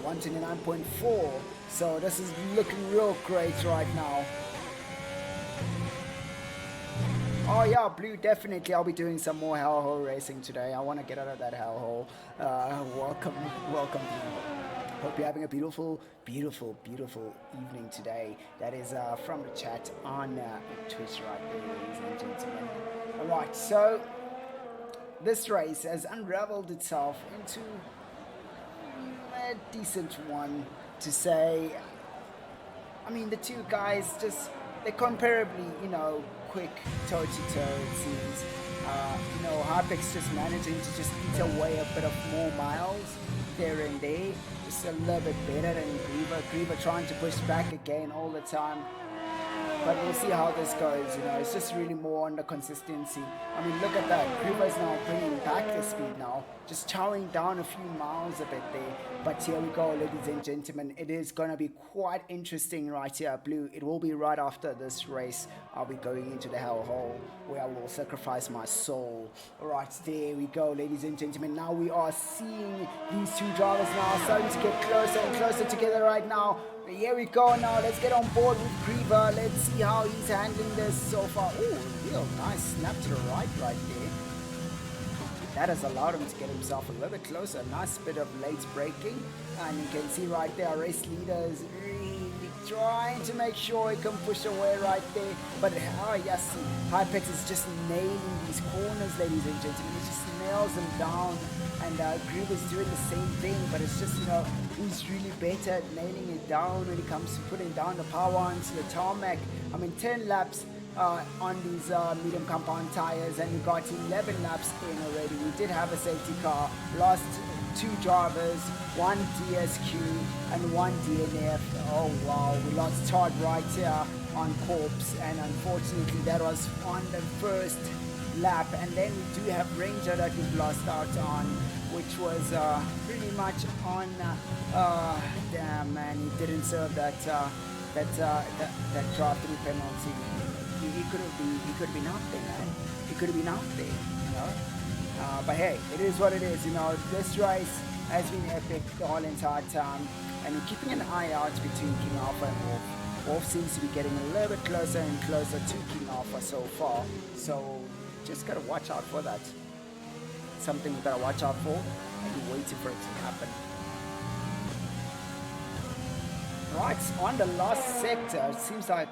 Speaker 1: 129.4. So this is looking real great right now. Oh yeah, Blue, definitely. I'll be doing some more hellhole racing today. I want to get out of that hellhole. Welcome, Blue. Hope you're having a beautiful evening today. That is from the chat on Twitch right there, ladies and gentlemen. Alright, so this race has unraveled itself into a decent one to say. I mean, the two guys just, they're comparably, quick toe-to-toe, it seems. Hypex just managing to just eat away a bit of more miles there and there. Just a little bit better than Griever. Griever trying to push back again all the time. But we'll see how this goes, It's just really more on the consistency. I mean, look at that. Griever's now bringing back the speed now. Just chowing down a few miles a bit there. But here we go, ladies and gentlemen. It is going to be quite interesting right here, Blue. It will be right after this race. I'll be going into the hellhole where I will sacrifice my soul. Right, there we go, ladies and gentlemen. Now we are seeing these two drivers now starting to get closer and closer together right now. Here we go now. Let's get on board with Griever. Let's see how he's handling this so far. Oh, real nice snap to the right there. That has allowed him to get himself a little bit closer. Nice bit of late braking. And you can see right there, our race leader is really trying to make sure he can push away right there. But yes, Hypex is just nailing these corners, ladies and gentlemen. He just nails them down. And Griever's doing the same thing, but it's just, who's really better at nailing it down when it comes to putting down the power onto the tarmac. I mean, 10 laps on these medium compound tires, and we got 11 laps in already. We did have a safety car, lost 2 drivers, 1 DSQ and 1 DNF. Oh wow, we lost Todd right here on Corpse, and unfortunately that was on the first lap. And then we do have Ranger that we've lost out on, which was pretty much on damn man, he didn't serve that drafting penalty. He could have been out there, man. He could have been out there, but hey, it is what it is. This race has been epic the whole entire time, and we're keeping an eye out between King Alpha and Wolf. Wolf seems to be getting a little bit closer and closer to King Alpha so far, so just gotta watch out for that. Something we gotta watch out for, and we're waiting for it to happen. Right, on the last sector, it seems like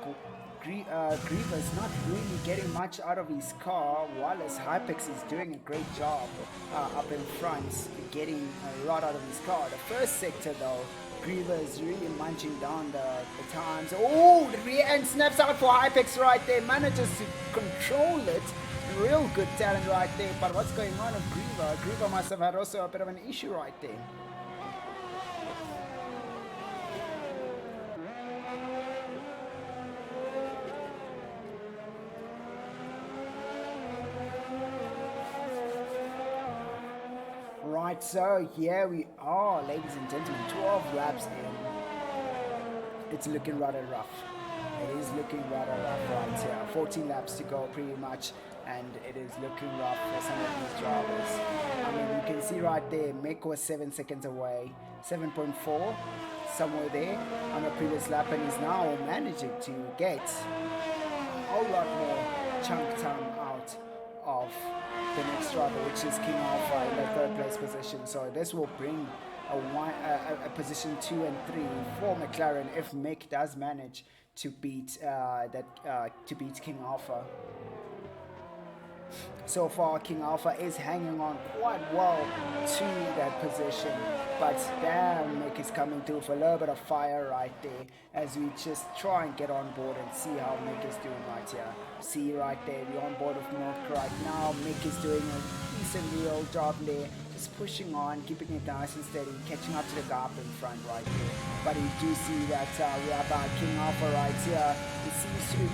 Speaker 1: Griever's not really getting much out of his car, while Hypex is doing a great job up in front, getting a lot out of his car. The first sector though, Griever is really munching down the times. Oh, the rear end snaps out for Hypex right there, manages to control it. Real good talent right there, but what's going on with Griever? Griever must have had also a bit of an issue right there. Right, so here we are, ladies and gentlemen, 12 laps in. It's looking rather rough. It is looking rather rough right here. 14 laps to go pretty much, and it is looking rough for some of these drivers. I mean, you can see right there, Mick was 7 seconds away, 7.4, somewhere there on the previous lap, and he's now managing to get a whole lot more chunk time out of the next driver, which is King Alpha in the 3rd place position. So this will bring position 2 and 3 for McLaren if Mick does manage to beat King Alpha. So far, King Alpha is hanging on quite well to that position, but damn, Mick is coming through for a little bit of fire right there as we just try and get on board and see how Mick is doing right here. See right there, we're on board with Mick right now. Mick is doing a decent real job there, just pushing on, keeping it nice and steady, catching up to the gap in front right there. But we do see that we have King Alpha right here. It seems to be,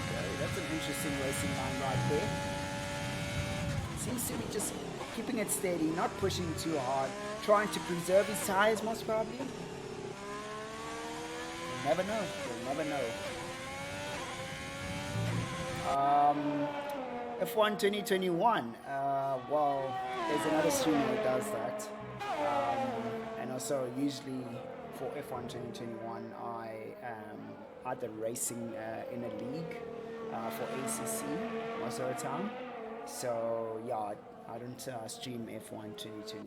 Speaker 1: okay, that's an interesting racing line right there. Seems to be just keeping it steady, not pushing too hard, trying to preserve his tires most probably. You'll never know. You'll never know. F1 2021. Well, there's another streamer who does that. And also, usually for F1 2021, I am either racing in a league for ACC most of the time. So yeah, I don't stream F1 2021.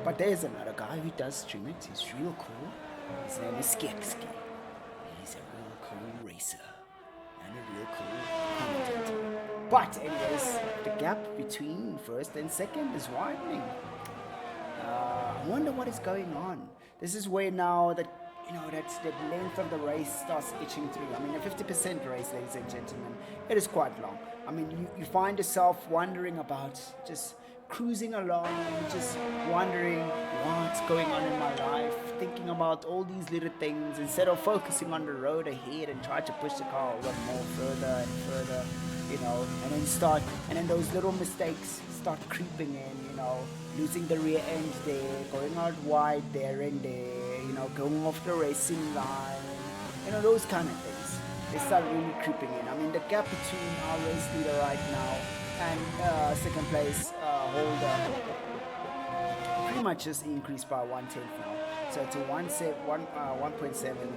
Speaker 1: But there's another guy who does stream it. He's real cool. His name is Skekski. He's a real cool racer and a real cool commentator. But anyways, the gap between first and second is widening. I wonder what is going on. This is where now that that's the length of the race starts itching through. I mean, a 50% race, ladies and gentlemen, it is quite long. I mean, you find yourself wondering about just cruising along, just wondering what's going on in my life, thinking about all these little things instead of focusing on the road ahead and try to push the car a little more further and further, and then those little mistakes start creeping in, losing the rear end there, going out wide there and there, going off the racing line, those kind of things. They start really creeping in. I mean, the gap between our race leader right now and second place holder pretty much just increased by 1/10 now. So to 1.7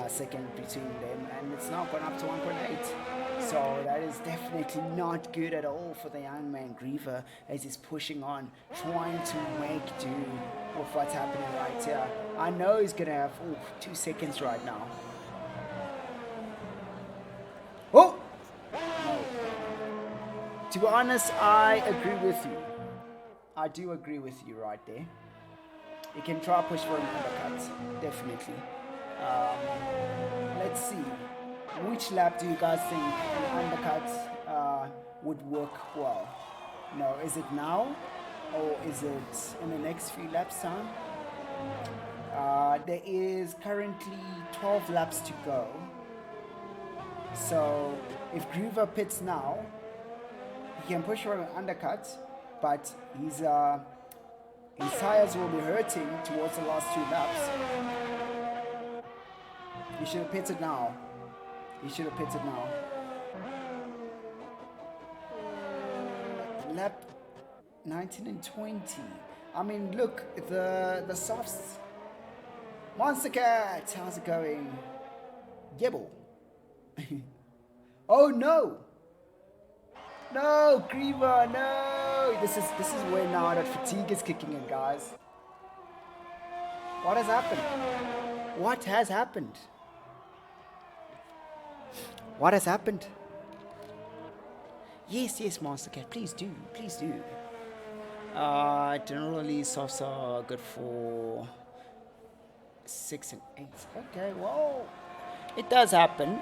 Speaker 1: second between them, and it's now gone up to 1.8. So that is definitely not good at all for the young man Griever as he's pushing on, trying to make do with what's happening right here. I know he's gonna have 2 seconds right now. Oh! No. To be honest, I agree with you. I do agree with you right there. You can try push for an undercut, definitely. Let's see. Which lap do you guys think an undercut would work well? Is it now or is it in the next few laps time? There is currently 12 laps to go. So if Griever pits now, he can push for an undercut, but his tires will be hurting towards the last 2 laps. He should have pitted now. Lap 19 and 20. I mean, look, the softs. Monster Cat, how's it going? Yebble. Oh no! No, Griever, no! This is where now that fatigue is kicking in, guys. What has happened? What has happened? What has happened? Yes, Monster Cat, please do. Generally, softs are good for 6 and 8. Okay, well, it does happen.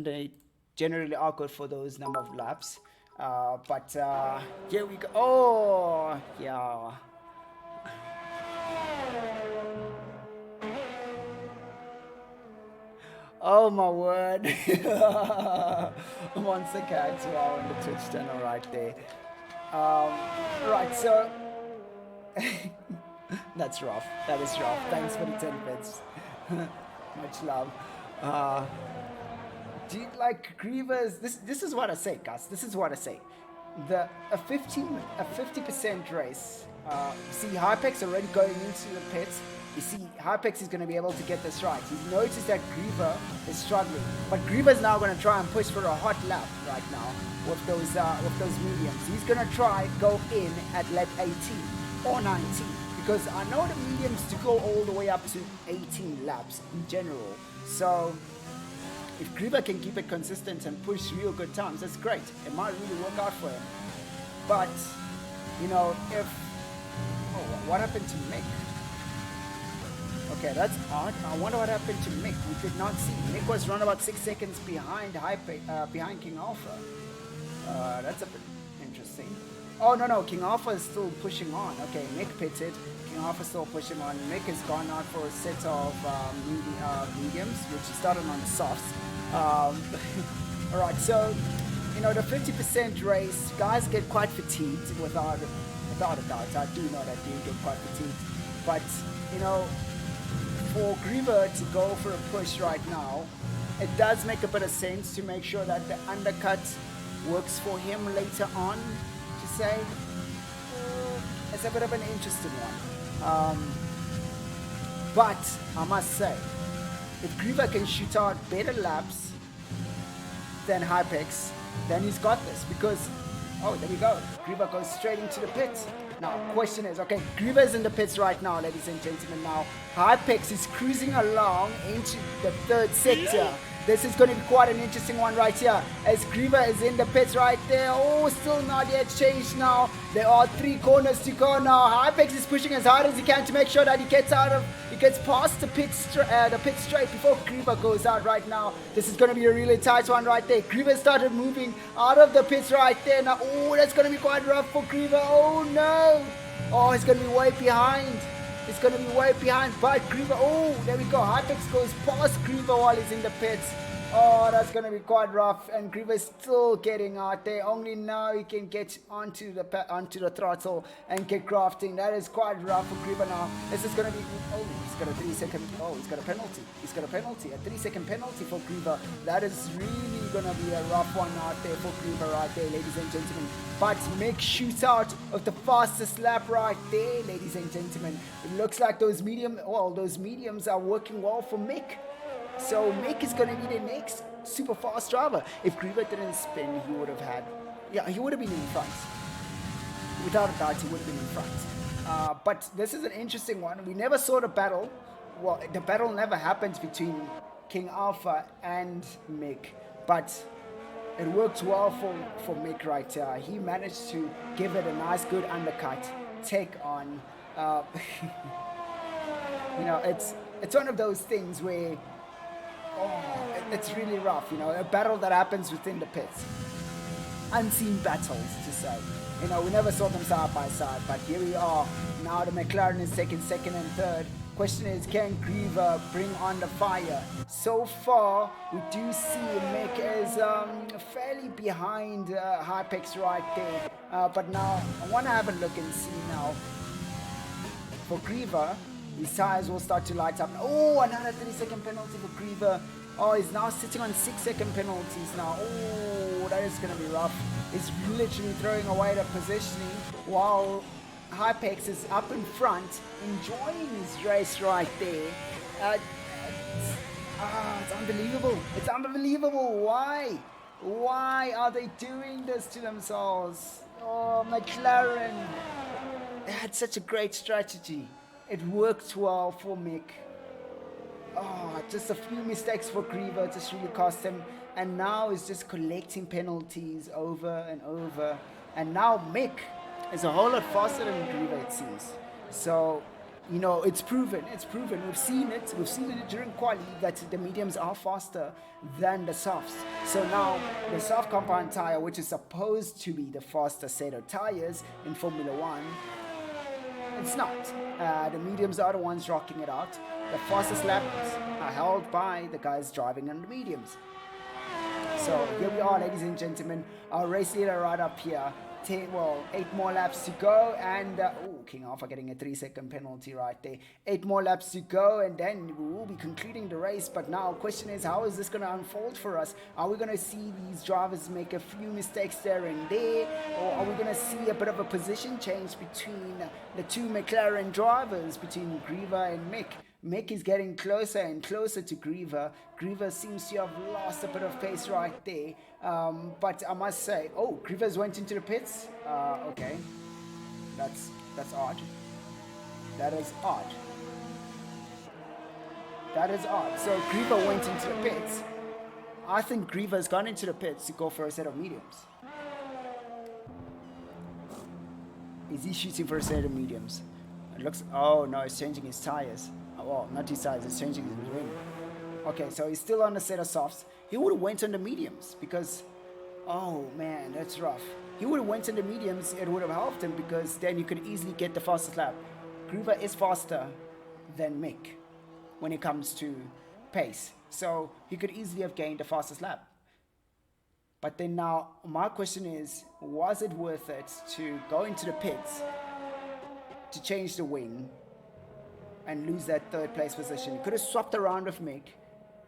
Speaker 1: They generally are good for those number of laps. But here we go. Oh, yeah. Oh my word. Monster Cats, wow, on the Twitch channel right there. Right, so that's rough. That is rough. Thanks for the 10 bits. Much love. Do you like Grievers? This is what I say, guys. This is what I say. A 50% race. See, Hypex already going into the pits. You see, Hypex is going to be able to get this right. He's noticed that Griever is struggling, but Griever is now going to try and push for a hot lap right now with those mediums. He's going to try go in at lap 18. or 19, because I know the mediums to go all the way up to 18 laps in general. So if Griever can keep it consistent and push real good times, that's great. It might really work out for him. But, you know, if... Oh, what happened to Mick? Okay, that's odd. I wonder what happened to Mick. We could not see. Mick was run about 6 seconds behind behind King Alpha. That's a bit interesting. Oh, no, King Alpha is still pushing on. Okay, Mick pitted. King Alpha still pushing on. Mick has gone out for a set of mediums, which he started on softs. Alright, so, you know, the 50% race, guys get quite fatigued without a doubt. I do know that you get quite fatigued. But, you know, for Griever to go for a push right now, it does make a bit of sense to make sure that the undercut works for him later on, to say. It's a bit of an interesting one. But I must say, if Griever can shoot out better laps than Hypex, then he's got this, because, oh, there we go. Griever goes straight into the pits. Now, question is, okay, Griever is in the pits right now, ladies and gentlemen. Now, Hypex is cruising along into the third sector. This is going to be quite an interesting one right here, as Griever is in the pits right there. Oh, still not yet changed now. There are 3 corners to go now. Hypex is pushing as hard as he can to make sure that he gets past the pit straight before Griever goes out right now. This is going to be a really tight one right there. Griever started moving out of the pits right there. Now, oh, that's going to be quite rough for Griever. Oh, no. Oh, he's going to be way behind. It's going to be way behind, but Griever, oh, there we go. Hypex goes past Griever while he's in the pits. Oh, that's going to be quite rough, and Griever's still getting out there. Only now he can get onto the throttle and get grafting. That is quite rough for Griever now. This is going to be, oh, he's got a 3-second, oh, he's got a penalty. He's got a penalty, a 3-second penalty for Griever. That is really going to be a rough one out there for Griever right there, ladies and gentlemen. But Mick shoots out of the fastest lap right there, ladies and gentlemen. It looks like those mediums are working well for Mick. So Mick is going to be the next super fast driver. If Griever didn't spin, he would have been in front. Without a doubt, he would have been in front. But this is an interesting one. We never saw the battle. Well, the battle never happened between King Alpha and Mick. But it worked well for Mick right here. He managed to give it a nice, good undercut, take on. You know, it's one of those things where, it's really rough. You know, a battle that happens within the pits. Unseen battles, to say. You know, we never saw them side by side, but here we are. Now the McLaren is second and third. Question is, can Griever bring on the fire? So far, we do see Mick is fairly behind Hypex right there. But now, I want to have a look and see now. For Griever, his tires will start to light up. Oh, another 3-second penalty for Griever. Oh, he's now sitting on 6-second penalties now. Oh, that is going to be rough. He's literally throwing away the positioning while Hypex is up in front, enjoying his race right there. It's unbelievable. It's unbelievable. Why? Why are they doing this to themselves? Oh, McLaren. They had such a great strategy. It worked well for Mick. Oh, just a few mistakes for Griever just really cost him. And now he's just collecting penalties over and over. And now Mick is a whole lot faster than Griever, it seems. So, you know, it's proven. It's proven. We've seen it. We've seen it during quali that the mediums are faster than the softs. So now the soft compound tire, which is supposed to be the faster set of tires in Formula One, it's not. The mediums are the ones rocking it out. The fastest laps are held by the guys driving on the mediums. So here we are, ladies and gentlemen. Our race leader right up here. 8 more laps to go, and King Alpha getting a 3-second penalty right there. 8 more laps to go, and then we will be concluding the race. But now, question is, how is this going to unfold for us? Are we going to see these drivers make a few mistakes there and there, or are we going to see a bit of a position change between the two McLaren drivers, between Griever and Mick? Mick is getting closer and closer to Griever. Griever seems to have lost a bit of pace right there. But I must say, Griever's went into the pits. Okay. That's That's odd. That is odd. That is odd. So Griever went into the pits. I think Griever's gone into the pits to go for a set of mediums. Is he shooting for a set of mediums? It looks... Oh, no, he's changing his tires. Oh, well, not his tires, he's changing his rim. Okay, so he's still on a set of softs. He would have went on the mediums because... Oh, man, that's rough. He would have went on the mediums, it would have helped him because then you could easily get the fastest lap. Griever is faster than Mick when it comes to pace. So he could easily have gained the fastest lap. But then now, my question is, was it worth it to go into the pits to change the wing and lose that third place position? He could have swapped around with Mick,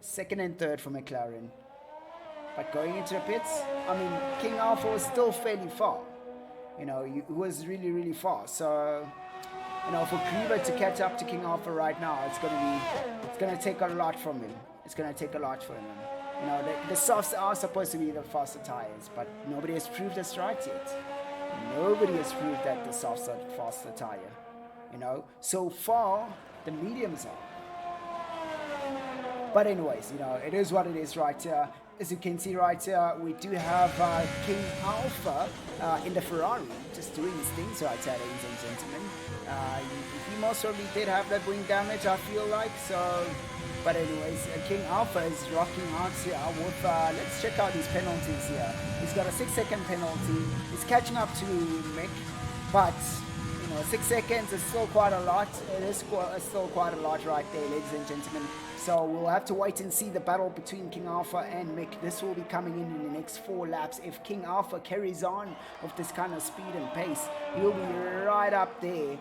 Speaker 1: second and third for McLaren. But going into the pits, I mean, King Alpha was still fairly far. You know, he was really, really far. So, you know, for Griever to catch up to King Alpha right now, it's gonna take a lot from him. It's gonna take a lot from him. You know, the softs are supposed to be the faster tires, but nobody has proved us right yet. Nobody has proved that the softs are the faster tire. You know, so far the mediums are. But anyways, you know, it is what it is right here. As you can see right here, we do have King Alpha in the Ferrari, just doing his things right here, ladies and gentlemen. He most probably did have that wing damage, I feel like, so... But anyways, King Alpha is rocking out here with, let's check out these penalties here. He's got a 6-second penalty. He's catching up to Mick, but, you know, 6 seconds is still quite a lot. It is still quite a lot right there, ladies and gentlemen. So we'll have to wait and see the battle between King Alpha and Mick. This will be coming in the next 4 laps. If King Alpha carries on with this kind of speed and pace, he'll be right up there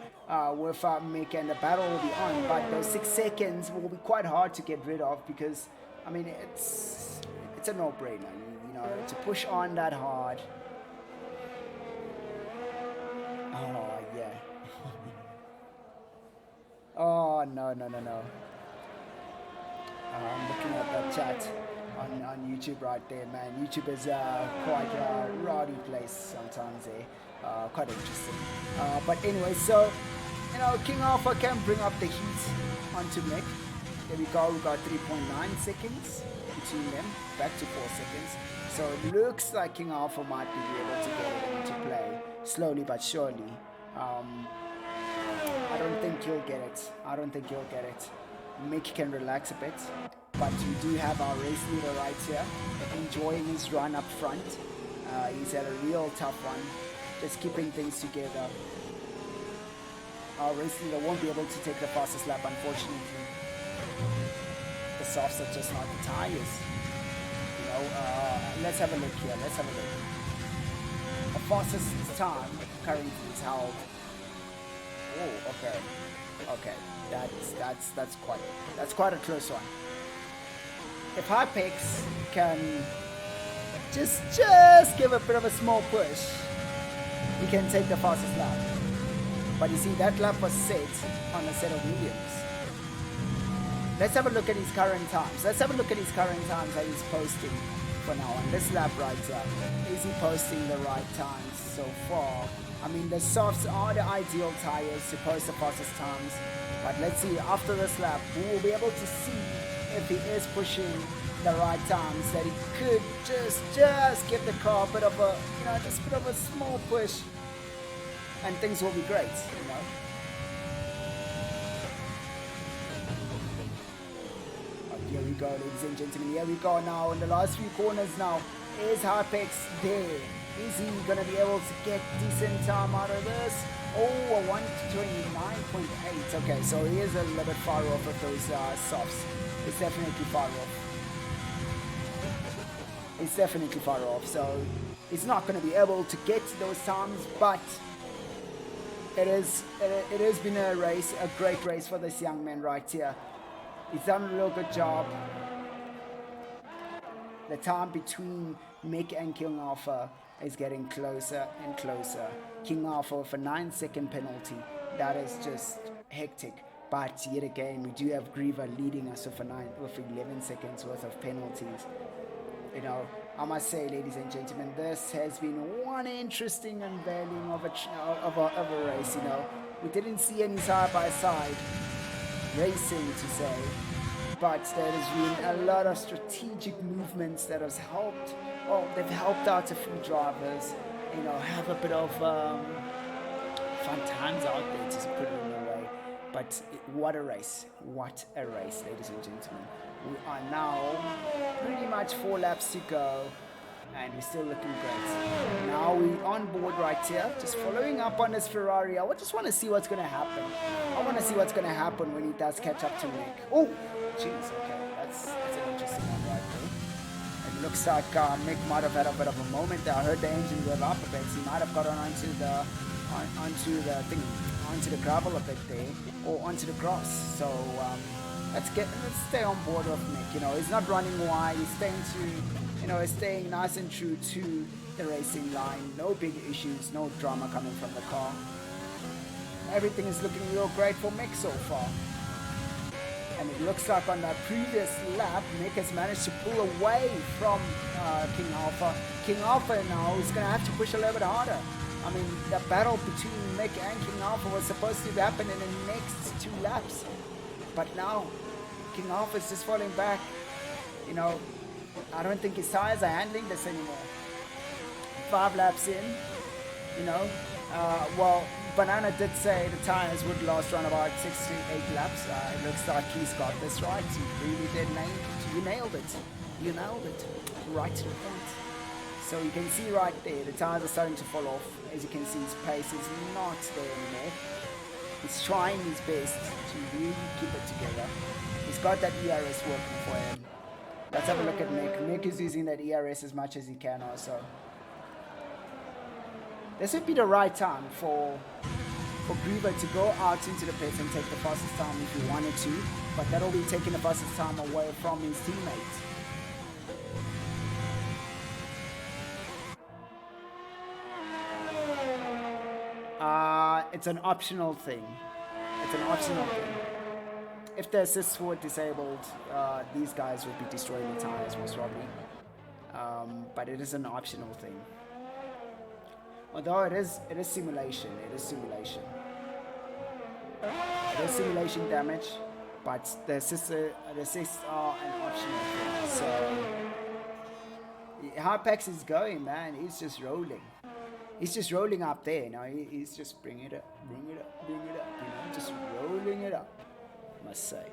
Speaker 1: with Mick, and the battle will be on. But those 6 seconds will be quite hard to get rid of because, I mean, it's a no-brainer. You know, to push on that hard. Oh, yeah. Oh, no. I'm looking at that chat on YouTube right there, man. YouTube is quite a rowdy place sometimes, quite interesting. But anyway, so, you know, King Alpha can bring up the heat onto Mick. There we go, we got 3.9 seconds between them, back to 4 seconds. So it looks like King Alpha might be able to get it into play, slowly but surely. I don't think he'll get it. Mick can relax a bit, but we do have our race leader right here, enjoying his run up front. He's had a real tough one, just keeping things together. Our race leader won't be able to take the fastest lap, unfortunately. The softs are just not the tires. You know, let's have a look here, The fastest time currently is held. Oh, okay. That's quite a close one. If Hypex can just give a bit of a small push, he can take the fastest lap. But you see, that lap was set on a set of mediums. Let's have a look at his current times. That he's posting for now on this lap right here. Is he posting the right times so far? I mean, the softs are the ideal tires to post the fastest times. But let's see, after this lap, we will be able to see if he is pushing the right times, that he could just give the car a bit of a, you know, just a bit of a small push, and things will be great, you know. But here we go, ladies and gentlemen, here we go now, in the last few corners now. Is Hypex there? Is he going to be able to get decent time out of this? Oh, a 129.8. Okay, so he is a little bit far off of those softs. It's definitely far off. So he's not going to be able to get to those times, but it has been a race, a great race for this young man right here. He's done a real good job. The time between Mick and King Alpha is getting closer and closer. King Alpha with a 9-second penalty. That is just hectic. But yet again, we do have Griever leading us with 11 seconds worth of penalties. You know, I must say, ladies and gentlemen, this has been one interesting unveiling of a race. We didn't see any side by side racing to say, but there has been a lot of strategic movements that has helped. Well, they've helped out a few drivers, have a bit of fun times out there, to put it in a way. But what a race! What a race, ladies and gentlemen. We are now pretty much 4 laps to go, and we're still looking great. Now we're on board right here, just following up on this Ferrari. I just want to see what's going to happen. I want to see what's going to happen when he does catch up to Nick. Oh, jeez, okay, that's an interesting one right there. It looks like Mick might have had a bit of a moment there. I heard the engine rev up a bit, so he might have gotten onto the gravel a bit there, or onto the grass. So let's stay on board with Mick. He's not running wide. He's staying nice and true to the racing line. No big issues, no drama coming from the car. Everything is looking real great for Mick so far. And it looks like on that previous lap, Mick has managed to pull away from King Alpha. King Alpha now is going to have to push a little bit harder. I mean, the battle between Mick and King Alpha was supposed to happen in the next 2 laps. But now, King Alpha is just falling back. I don't think his tires are handling this anymore. 5 laps in, well, Banana did say the tires would last around about 6 to 8 laps. It looks like he's got this right. He really did You nailed it. You nailed it. Right to the front. So you can see right there, the tires are starting to fall off. As you can see, his pace is not there anymore. He's trying his best to really keep it together. He's got that ERS working for him. Let's have a look at Mick. Mick is using that ERS as much as he can also. This would be the right time for Griever to go out into the pits and take the fastest time if he wanted to, but that'll be taking the fastest time away from his teammates. It's an optional thing. It's an optional thing. If the assists were disabled, these guys would be destroying the tires most probably. But it is an optional thing. Although it is simulation. It is simulation. It is simulation damage, but the assists are an optional thing. So how Pex is going, man, he's just rolling. He's just rolling up there, he's just bring it up, just rolling it up, I must say.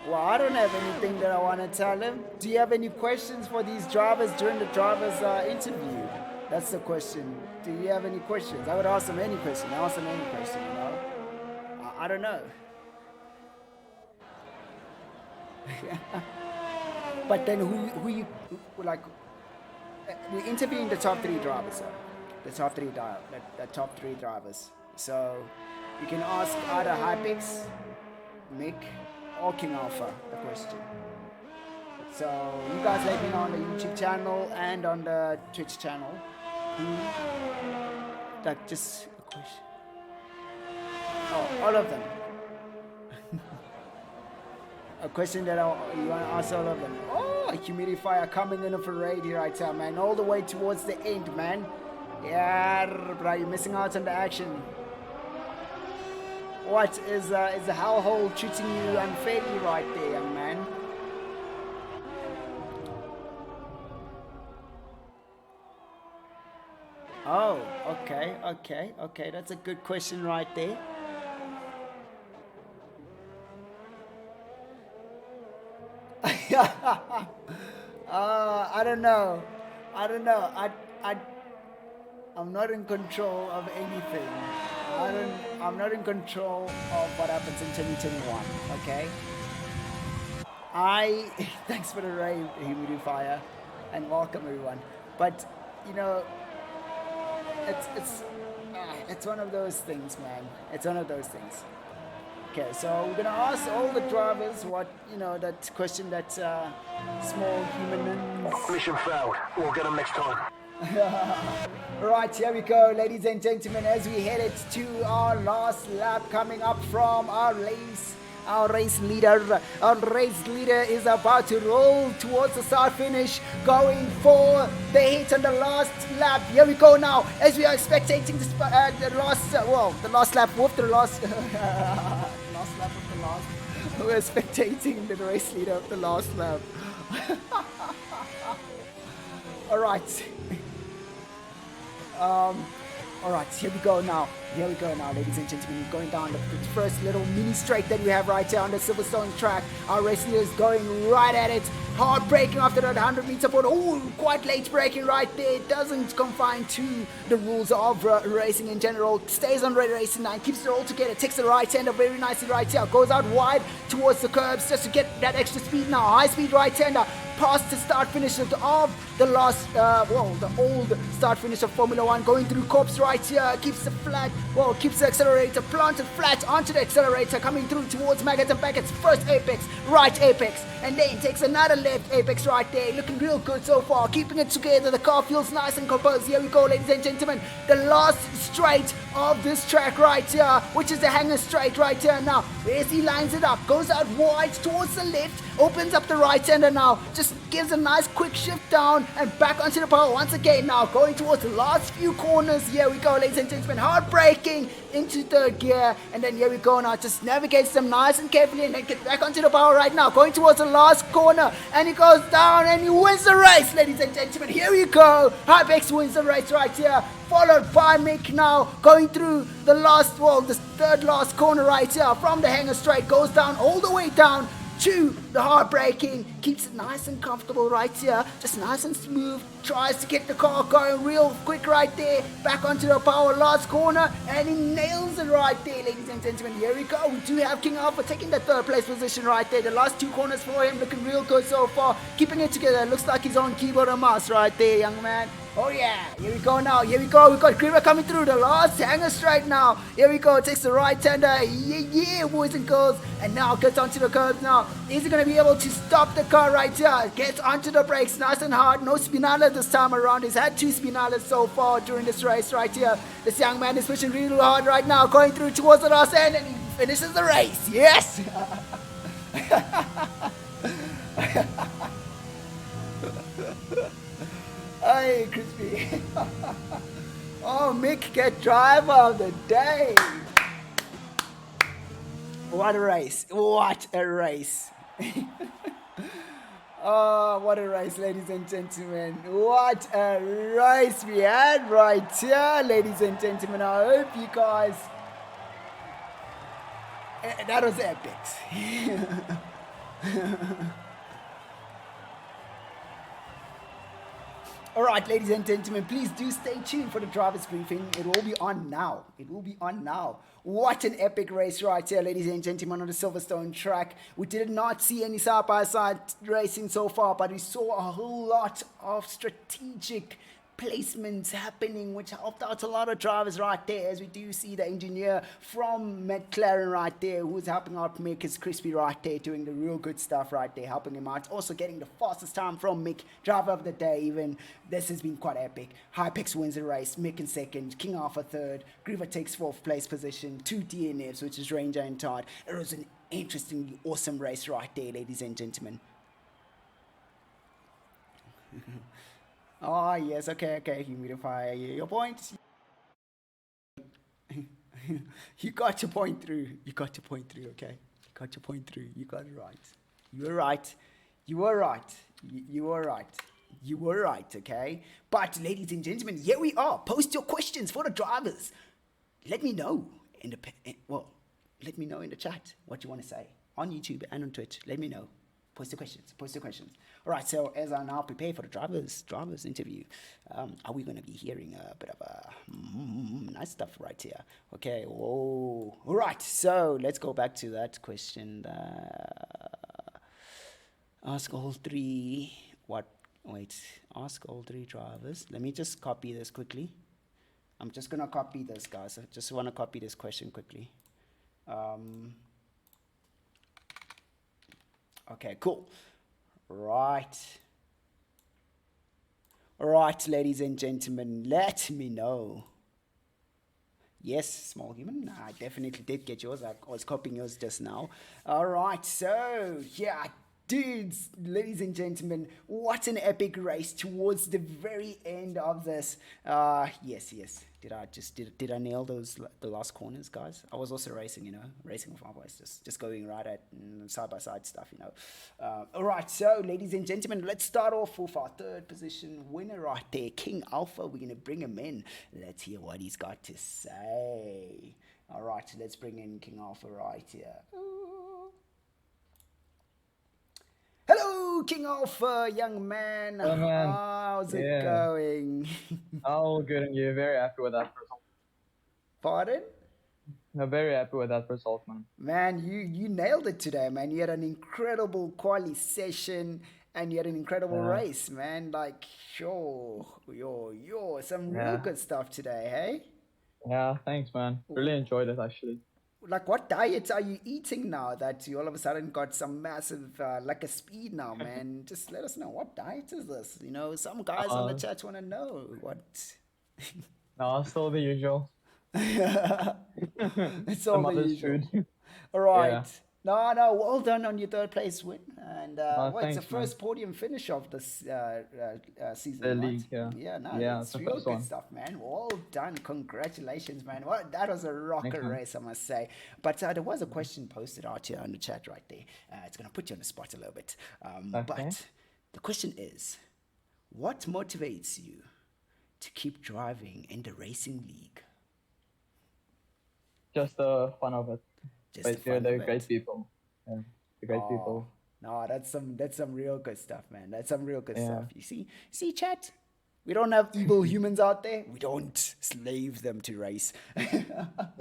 Speaker 1: Well, I don't have anything that I want to tell him. Do you have any questions for these drivers during the drivers' interview? That's the question. Do you have any questions? I would ask them any question. I don't know. But then who we're interviewing the top 3 drivers, sir. The top 3 drivers. So you can ask either Hypix, Mick, or King Alpha the question. So you guys let me know on the YouTube channel and on the Twitch channel. Just a question. Oh, all of them. A question that you want to ask all of them. Oh, a humidifier coming in a parade here right now, man. All the way towards the end, man. Yeah, bro, you're missing out on the action. What is the hellhole treating you unfairly right there, young man? Oh, okay. That's a good question right there. I don't know. I'm not in control of anything. I'm not in control of what happens in 2021. Okay. Thanks for the rain, humidifier, and welcome everyone. But it's one of those things, man. It's one of those things. Okay, so we're gonna ask all the drivers what that question that small humans.
Speaker 2: Mission failed. We'll get them next time.
Speaker 1: Right, here we go, ladies and gentlemen, as we headed to our last lap coming up from our race. Our race leader is about to roll towards the start finish, going for the hit on the last lap. Here we go now, as we are spectating the last lap with the last last lap of the last. We're spectating the race leader of the last lap. All right. All right, here we go now, ladies and gentlemen. We're going down the first little mini straight that we have right here on the Silverstone track. Our race leader is going right at it. Hard braking after that 100-meter point. Oh, quite late braking right there. Doesn't confine to the rules of racing in general. Stays on red racing line, keeps it all together. Takes the right hander very nicely right here. Goes out wide towards the curbs just to get that extra speed now. High speed right hander. Past the start finish of the last, the old start finish of Formula 1, going through corpse right here, keeps the accelerator planted flat onto the accelerator, coming through towards Maggots and Beckett's first apex, right apex, and then takes another left apex right there, looking real good so far, keeping it together. The car feels nice and composed. Here we go, ladies and gentlemen, the last straight of this track right here, which is the hanger straight right here now, as he lines it up, goes out wide towards the left, opens up the right hander now, just gives a nice quick shift down and back onto the power once again now, going towards the last few corners. Here we go, ladies and gentlemen, hard braking into third gear, and then here we go now, just navigates them nice and carefully and then get back onto the power right now, going towards the last corner, and he goes down and he wins the race, ladies and gentlemen. Here we go, Hypex wins the race right here, followed by Mick now, going through the third last corner right here from the hanger straight, goes down all the way down to the hard braking, keeps it nice and comfortable right here, just nice and smooth, tries to get the car going real quick right there, back onto the power last corner, and he nails it right there, ladies and gentlemen. Here we go, we do have King Alpha taking the third place position right there, the last two corners for him, looking real good so far, keeping it together. Looks like he's on keyboard and mouse right there, young man. Oh yeah, here we go now, we got Griever coming through the last hanger straight now. Here we go, takes the right hander, yeah, boys and girls, and now gets onto the curbs now. Is he going to be able to stop the car right here? Gets onto the brakes nice and hard, no spinala this time around. He's had 2 spinalas so far during this race right here. This young man is pushing really hard right now, going through towards the last end, and he finishes the race, yes! Hey, Crispy. Oh, Mick, get driver of the day. What a race. What a race. Oh, what a race, ladies and gentlemen. What a race we had right here, ladies and gentlemen. I hope you guys... That was epic. All right, ladies and gentlemen, please do stay tuned for the driver's briefing. It will be on now. What an epic race right here, ladies and gentlemen, on the Silverstone track. We did not see any side-by-side racing so far, but we saw a whole lot of strategic placements happening, which helped out a lot of drivers right there, as we do see the engineer from McLaren right there who's helping out Mick, his Crispy right there, doing the real good stuff right there, helping him out, also getting the fastest time from Mick, driver of the day even. This has been quite epic. Hypex wins the race, Mick in second, King Alpha third, Griever takes 4th place position, 2 DNFs, which is Ranger and Todd. It was an interestingly awesome race right there, ladies and gentlemen. Oh, yes, okay, humidifier, your points. You got your point through, okay? You got your point through, you got it right. You were right, okay? But, ladies and gentlemen, here we are. Post your questions for the drivers. Let me know in the chat what you want to say on YouTube and on Twitch. Let me know. Post your questions. All right, so as I now prepare for the driver's interview, are we going to be hearing a bit of a nice stuff right here? Okay, whoa. All right, so let's go back to that question. Ask all 3 drivers. Let me just copy this quickly. I'm just going to copy this, guys. I just want to copy this question quickly. Okay, cool. Right. Right, ladies and gentlemen, let me know. Yes, small human. I definitely did get yours. I was copying yours just now. All right, so yeah, dudes, ladies and gentlemen, what an epic race towards the very end of this. Yes. Did I nail the last corners, guys? I was also racing, racing with my boys, just going right at side by side stuff, all right, so ladies and gentlemen, let's start off with our third position winner right there, King Alpha. We're gonna bring him in. Let's hear what he's got to say. All right, let's bring in King Alpha right here. Hello, King Alpha, young man.
Speaker 3: Oh man,
Speaker 1: How's it
Speaker 3: yeah,
Speaker 1: going?
Speaker 3: all good and you very happy with that result.
Speaker 1: Pardon?
Speaker 3: No, very happy with that result, man.
Speaker 1: Man, you nailed it today, man. You had an incredible quali session and you had an incredible
Speaker 3: Yeah,
Speaker 1: race, man. Like, sure, some real
Speaker 3: yeah,
Speaker 1: good stuff today, hey?
Speaker 3: yeah. Thanks, man. Really enjoyed it actually.
Speaker 1: Like, what diets are you eating now that you all of a sudden got some massive, like a speed now, man? Just let us know, what diet is this? Some guys on the
Speaker 3: Uh,
Speaker 1: chat want to know what.
Speaker 3: no, still the usual.
Speaker 1: It's
Speaker 3: The
Speaker 1: all the
Speaker 3: mother's
Speaker 1: usual.
Speaker 3: food.
Speaker 1: All right.
Speaker 3: Yeah.
Speaker 1: No, well done on your third place win. And well, it's the
Speaker 3: Thanks, man.
Speaker 1: first podium finish of this
Speaker 3: The
Speaker 1: season, right?
Speaker 3: league, yeah.
Speaker 1: Yeah, no,
Speaker 3: Yeah, it's
Speaker 1: it's
Speaker 3: the
Speaker 1: real
Speaker 3: first
Speaker 1: good
Speaker 3: one.
Speaker 1: stuff, man. Well done. Congratulations, man. Well, that was a
Speaker 3: Thanks,
Speaker 1: rocker
Speaker 3: man.
Speaker 1: race, I must say. But there was a question posted out here on the chat right there. It's going to put you on the spot a little bit.
Speaker 3: Okay.
Speaker 1: But the question is, what motivates you to keep driving in the racing league?
Speaker 3: Just the fun of it.
Speaker 1: Just the
Speaker 3: Basically,
Speaker 1: fun
Speaker 3: they're
Speaker 1: of it.
Speaker 3: great people. Yeah, the great
Speaker 1: Oh,
Speaker 3: people.
Speaker 1: no, that's some real good stuff, man. That's some real good
Speaker 3: Yeah.
Speaker 1: stuff. You see, chat. We don't have evil humans out there. We don't slave them to race.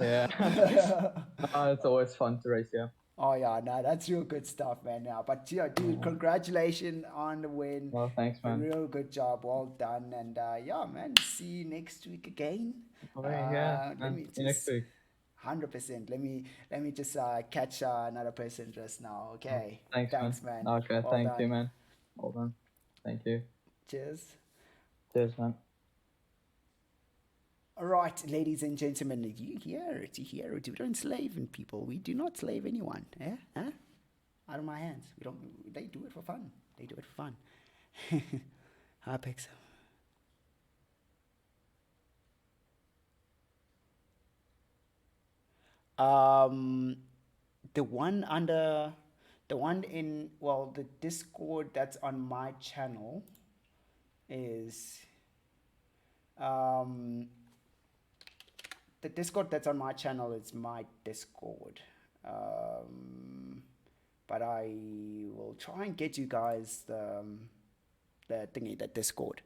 Speaker 3: Yeah. No, it's always fun to race, yeah.
Speaker 1: Oh yeah, no, that's real good stuff, man. Now, but yeah, dude,
Speaker 3: Yeah.
Speaker 1: congratulations on the win.
Speaker 3: Well, thanks,
Speaker 1: A
Speaker 3: man.
Speaker 1: real good job, well done, and yeah, man. See you next week again.
Speaker 3: Okay, yeah,
Speaker 1: Let
Speaker 3: man.
Speaker 1: me
Speaker 3: See you next
Speaker 1: just
Speaker 3: week.
Speaker 1: 100%. Let me just catch another person just now. Okay.
Speaker 3: Thanks, man.
Speaker 1: Thanks, man.
Speaker 3: Okay,
Speaker 1: Well
Speaker 3: thank you,
Speaker 1: done.
Speaker 3: man. Well done. Thank you.
Speaker 1: Cheers.
Speaker 3: Cheers, man.
Speaker 1: All right, ladies and gentlemen, you hear it, you hear it. We don't slave in people. We do not slave anyone. Yeah? Huh? Out of my hands. We don't. They do it for fun. They do it for fun. Hi, Pixel. Um, the one in, well, the Discord that's on my channel is, um, the Discord that's on my channel is my Discord. But I will try and get you guys the thingy, the Discord.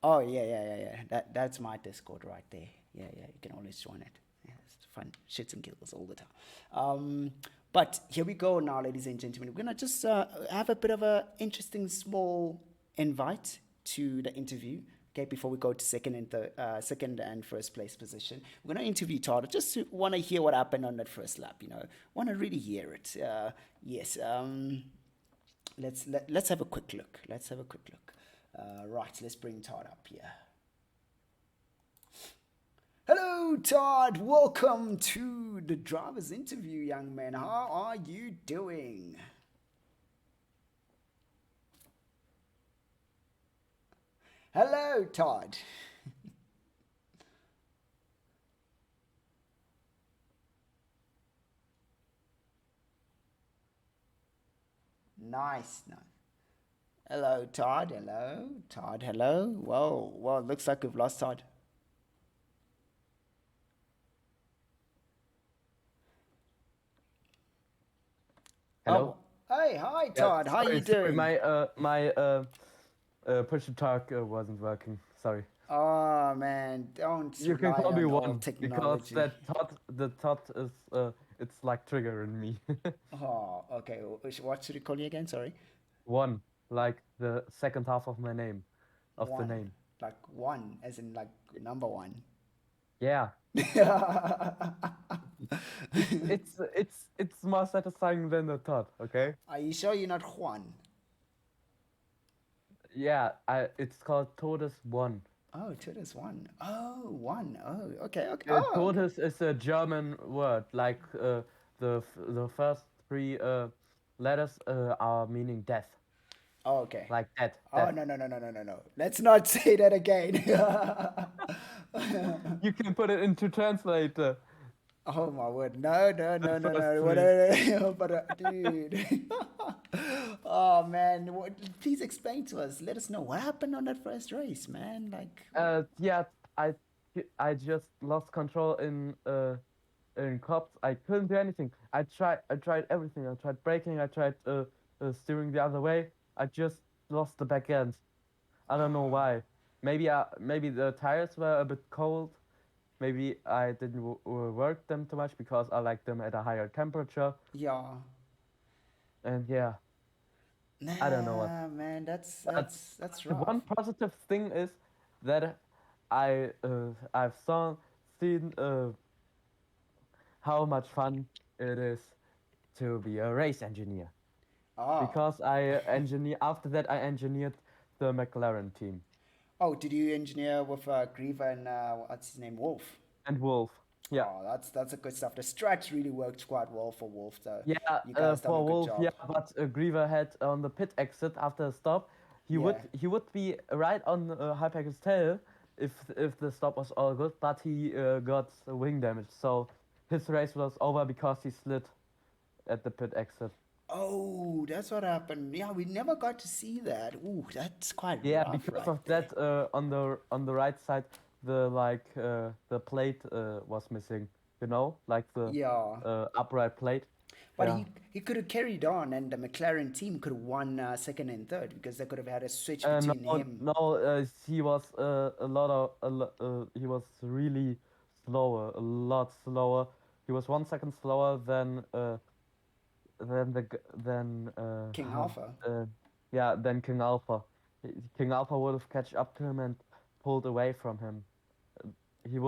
Speaker 1: Oh yeah. That's my Discord right there. Yeah. You can always join it. Yeah, it's fun, shits and giggles all the time. But here we go now, ladies and gentlemen. We're gonna just have a bit of a interesting small invite to the interview. Okay, before we go to second and first place position, we're gonna interview Todd. Just want to hear what happened on that first lap. Want to really hear it. Yes. Let's have a quick look. Right, let's bring Todd up here. Hello, Todd. Welcome to the driver's interview, young man. How are you doing? Hello, Todd. Nice. Hello, Todd. Hello, Todd. Hello. Whoa. Well, looks like we've lost Todd.
Speaker 4: Hello.
Speaker 1: Oh, hey, hi,
Speaker 4: Yeah,
Speaker 1: Todd. How you
Speaker 4: sorry,
Speaker 1: doing?
Speaker 4: my push to talk wasn't working. Sorry.
Speaker 1: Oh man, don't
Speaker 4: You can
Speaker 1: rely
Speaker 4: call me
Speaker 1: on old
Speaker 4: one because
Speaker 1: technology.
Speaker 4: the thought is it's like triggering me.
Speaker 1: Oh, okay. What should we call you again? Sorry.
Speaker 4: One, like the second half of my name, of the
Speaker 1: One,
Speaker 4: name.
Speaker 1: like one, as in like number one.
Speaker 4: Yeah. It's more satisfying than I thought. Okay.
Speaker 1: Are you sure you're not Juan?
Speaker 4: Yeah, it's called Todes One.
Speaker 1: Oh, Twitters one. Oh, one. Oh, okay, okay. Oh, okay.
Speaker 4: Todes is a German word. Like the first three letters are meaning death.
Speaker 1: Oh, okay.
Speaker 4: Like death,
Speaker 1: Oh,
Speaker 4: death.
Speaker 1: no, no, no, no, no, no, no. Let's not say that again.
Speaker 4: You can put it into translator.
Speaker 1: Oh my word! No, no,
Speaker 4: The
Speaker 1: no, no,
Speaker 4: first
Speaker 1: no!
Speaker 4: three.
Speaker 1: Whatever, but dude. Oh man, please explain to us. Let us know what happened on that first race, man. Like,
Speaker 4: Yeah, I I just lost control in cops. I couldn't do anything. I tried everything. I tried braking. I tried steering the other way. I just lost the back end. I don't know why. Maybe the tires were a bit cold. Maybe I didn't work them too much because I like them at a higher temperature.
Speaker 1: yeah,
Speaker 4: And yeah, I don't know what.
Speaker 1: nah, man, that's
Speaker 4: But
Speaker 1: that's that's
Speaker 4: the
Speaker 1: rough.
Speaker 4: one positive thing is that I've seen how much fun it is to be a race engineer
Speaker 1: Oh,
Speaker 4: because after that I engineered the McLaren team
Speaker 1: oh, did you engineer with Griever and what's his name, Wolf?
Speaker 4: and Wolf. Yeah,
Speaker 1: Oh, that's a good stuff. The stretch really worked quite well for Wolf, though.
Speaker 4: yeah,
Speaker 1: You guys done a
Speaker 4: for
Speaker 1: good
Speaker 4: Wolf.
Speaker 1: job.
Speaker 4: Yeah, but Griever had on the pit exit after a stop,
Speaker 1: Yeah.
Speaker 4: he would be right on Hypex's tail if the stop was all good, but he got wing damage, so his race was over because he slid at the pit exit.
Speaker 1: Oh, that's what happened. Yeah, we never got to see that. Ooh, that's quite
Speaker 4: Yeah,
Speaker 1: rough
Speaker 4: because
Speaker 1: right
Speaker 4: of
Speaker 1: there.
Speaker 4: that, on the right side, the plate was missing. You know, like the
Speaker 1: Yeah,
Speaker 4: upright plate.
Speaker 1: but
Speaker 4: Yeah.
Speaker 1: he could have carried on, and the McLaren team could have won second and third because they could have had a switch
Speaker 4: No,
Speaker 1: between him.
Speaker 4: no. He was he was really slower, a lot slower. He was 1 second slower than
Speaker 1: King Alpha.
Speaker 4: yeah, than King Alpha. King Alpha would have catch up to him and pulled away from him. It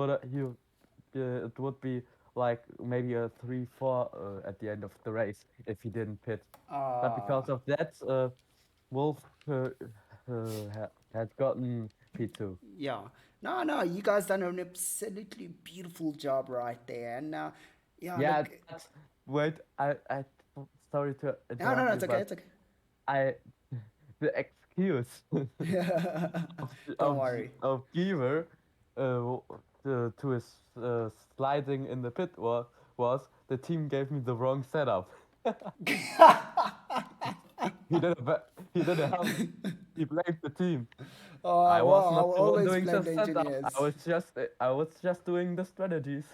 Speaker 4: would be like maybe a 3-4 at the end of the race if he didn't pit. But
Speaker 1: Uh,
Speaker 4: because of that, Wolf had gotten P2.
Speaker 1: yeah. No, no, you guys done an absolutely beautiful job right there. And yeah,
Speaker 4: Yeah,
Speaker 1: look.
Speaker 4: but wait, sorry to
Speaker 1: No, no,
Speaker 4: interrupt
Speaker 1: no,
Speaker 4: you,
Speaker 1: it's okay,
Speaker 4: but
Speaker 1: it's okay.
Speaker 4: I the excuse
Speaker 1: Don't worry.
Speaker 4: of Giver to his sliding in the pit was the team gave me the wrong setup. He didn't help me. He blamed the team. I
Speaker 1: Oh,
Speaker 4: was
Speaker 1: well, I
Speaker 4: not
Speaker 1: will
Speaker 4: the one
Speaker 1: always
Speaker 4: doing
Speaker 1: blame
Speaker 4: the
Speaker 1: the
Speaker 4: setup.
Speaker 1: engineers.
Speaker 4: I was just doing the strategies.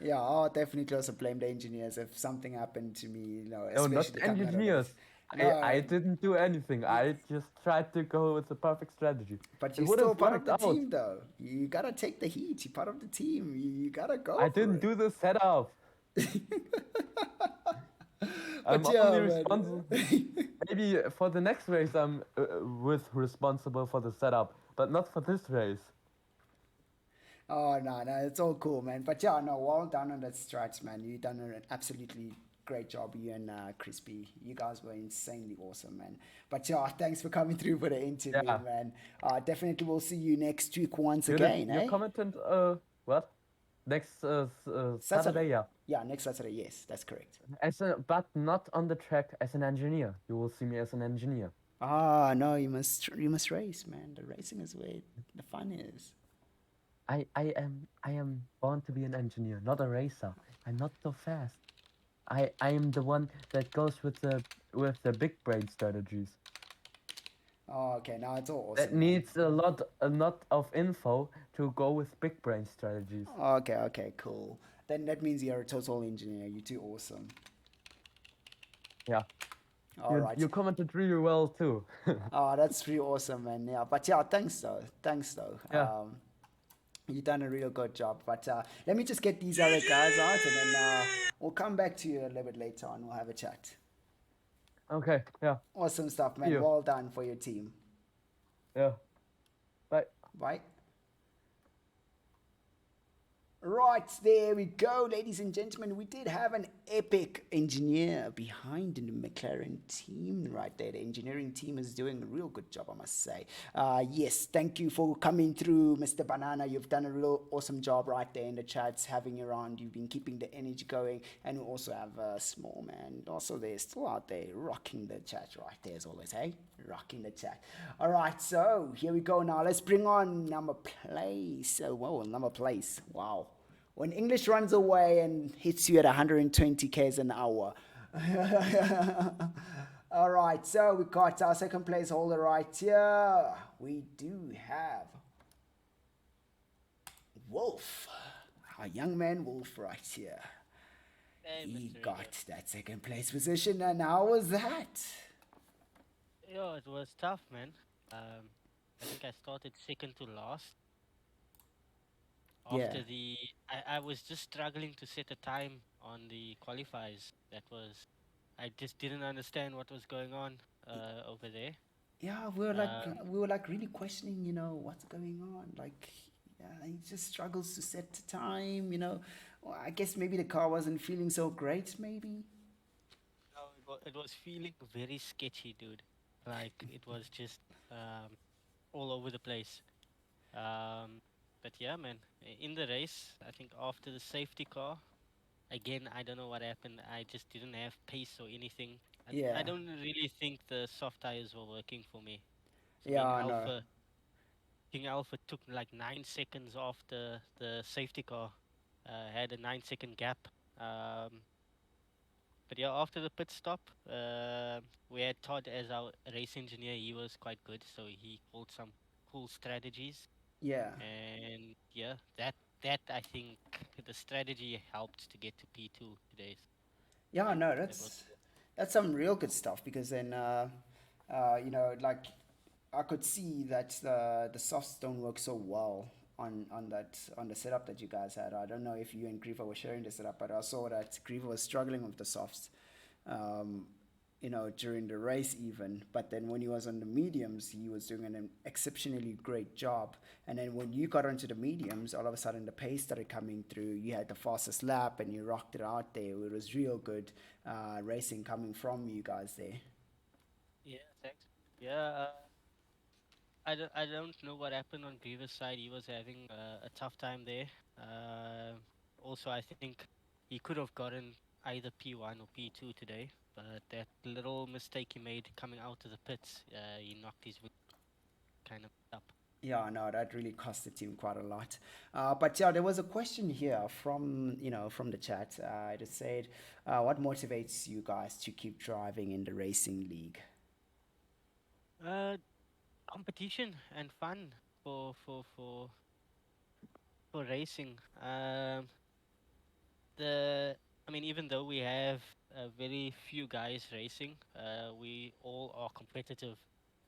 Speaker 1: Yeah, I'll definitely also blame the engineers if something happened to me,
Speaker 4: No, not
Speaker 1: especially coming out of the race.
Speaker 4: engineers. I
Speaker 1: No,
Speaker 4: didn't do anything. I just tried to go with the perfect strategy.
Speaker 1: but
Speaker 4: It
Speaker 1: you're
Speaker 4: would
Speaker 1: still
Speaker 4: have
Speaker 1: part of
Speaker 4: worked
Speaker 1: the
Speaker 4: out.
Speaker 1: team, though. You gotta take the heat. You're part of the team. You gotta
Speaker 4: I
Speaker 1: go for
Speaker 4: didn't
Speaker 1: it.
Speaker 4: do the setup. I'm
Speaker 1: But yeah,
Speaker 4: only
Speaker 1: man.
Speaker 4: responsible. Maybe for the next race, I'm with responsible for the setup, but not for this race.
Speaker 1: Oh, no, no, it's all cool, man. But yeah, no, well done on that stretch, man. You done an absolutely great job, you and Crispy. You guys were insanely awesome, man. But yeah, thanks for coming through for the interview,
Speaker 4: Yeah,
Speaker 1: man. Definitely we'll see you next week once
Speaker 4: you did.
Speaker 1: again,
Speaker 4: You
Speaker 1: eh?
Speaker 4: commented. What? Next
Speaker 1: Saturday.
Speaker 4: Saturday, yeah.
Speaker 1: Yeah, next Saturday. Yes, that's correct.
Speaker 4: But not on the track as an engineer. You will see me as an engineer.
Speaker 1: Ah, no, you must race, man. The racing is where the fun is.
Speaker 4: I am born to be an engineer, not a racer. I'm not so fast. I am the one that goes with the big brain strategies.
Speaker 1: Oh, okay, now it's all
Speaker 4: That
Speaker 1: awesome, man.
Speaker 4: needs a lot of info to go with big brain strategies.
Speaker 1: Okay, okay, cool. Then that means you're a total engineer. You're too awesome.
Speaker 4: Yeah.
Speaker 1: All right.
Speaker 4: You commented really well too.
Speaker 1: Oh, that's pretty awesome, man. Yeah, but yeah, thanks though. Thanks though.
Speaker 4: Yeah.
Speaker 1: You done a real good job. But let me just get these other guys out, and then we'll come back to you a little bit later on. We'll have a chat.
Speaker 4: Okay. Yeah.
Speaker 1: Awesome stuff,
Speaker 4: See
Speaker 1: man.
Speaker 4: you.
Speaker 1: Well done for your team.
Speaker 4: Yeah. Bye.
Speaker 1: Bye. Right. Right, there we go, ladies and gentlemen. We did have an epic engineer behind the McLaren team right there. The engineering team is doing a real good job, I must say. Yes, thank you for coming through, Mr. Banana. You've done a real awesome job right there in the chats, having you around. You've been keeping the energy going. And we also have a small man, also there, still out there, rocking the chat right there as always, hey? Rocking the chat. All right, so here we go now. Let's bring on number place. Oh, whoa, number place. Wow. When English runs away and hits you at 120 k's an hour. All right, so we got our second place holder right here. We do have Wolf, our young man Wolf right here.
Speaker 5: Hey,
Speaker 1: He
Speaker 5: Mr.
Speaker 1: got
Speaker 5: Ego.
Speaker 1: that second place position, and how was that?
Speaker 5: Yo, it was tough, man. I think I started second to last.
Speaker 1: Yeah,
Speaker 5: After I was just struggling to set a time on the qualifiers. I just didn't understand what was going on over there.
Speaker 1: yeah,
Speaker 5: Um,
Speaker 1: we were like really questioning, what's going on. Like, yeah, he just struggles to set the time, Well, I guess maybe the car wasn't feeling so great, maybe.
Speaker 5: no, it was feeling very sketchy, dude. Like it was just all over the place. Um, but yeah, man, in the race, I think after the safety car, again, I don't know what happened. I just didn't have pace or anything. I
Speaker 1: Yeah,
Speaker 5: don't really think the soft tires were working for me. So, I mean,
Speaker 1: yeah, no,
Speaker 5: King Alpha took like 9 seconds after the safety car, had a 9 second gap. Um, but yeah, after the pit stop, we had Todd as our race engineer. He was quite good, so he called some cool strategies.
Speaker 1: yeah.
Speaker 5: And yeah, that I think the strategy helped to get to P2 today.
Speaker 1: Yeah,
Speaker 5: That
Speaker 1: no,
Speaker 5: that was
Speaker 1: that's some real good stuff because then, like I could see that the softs don't work so well on the setup that you guys had. I don't know if you and Griever were sharing the setup, but I saw that Griever was struggling with the softs. Um, during the race even. But then when he was on the mediums, he was doing an exceptionally great job. And then when you got onto the mediums, all of a sudden the pace started coming through. You had the fastest lap and you rocked it out there. It was real good racing coming from you guys there.
Speaker 5: yeah, thanks. Yeah, I don't know what happened on Grievous' side. He was having a tough time there. Also, I think he could have gotten either P1 or P2 today, but that little mistake he made coming out of the pits, he knocked his wheel kind of up.
Speaker 1: Yeah, no, that really cost the team quite a lot. But yeah, there was a question here from the chat. It said, "What motivates you guys to keep driving in the racing league?"
Speaker 5: Uh, Competition and fun for for for for racing. The I mean, even though we have very few guys racing, we all are competitive.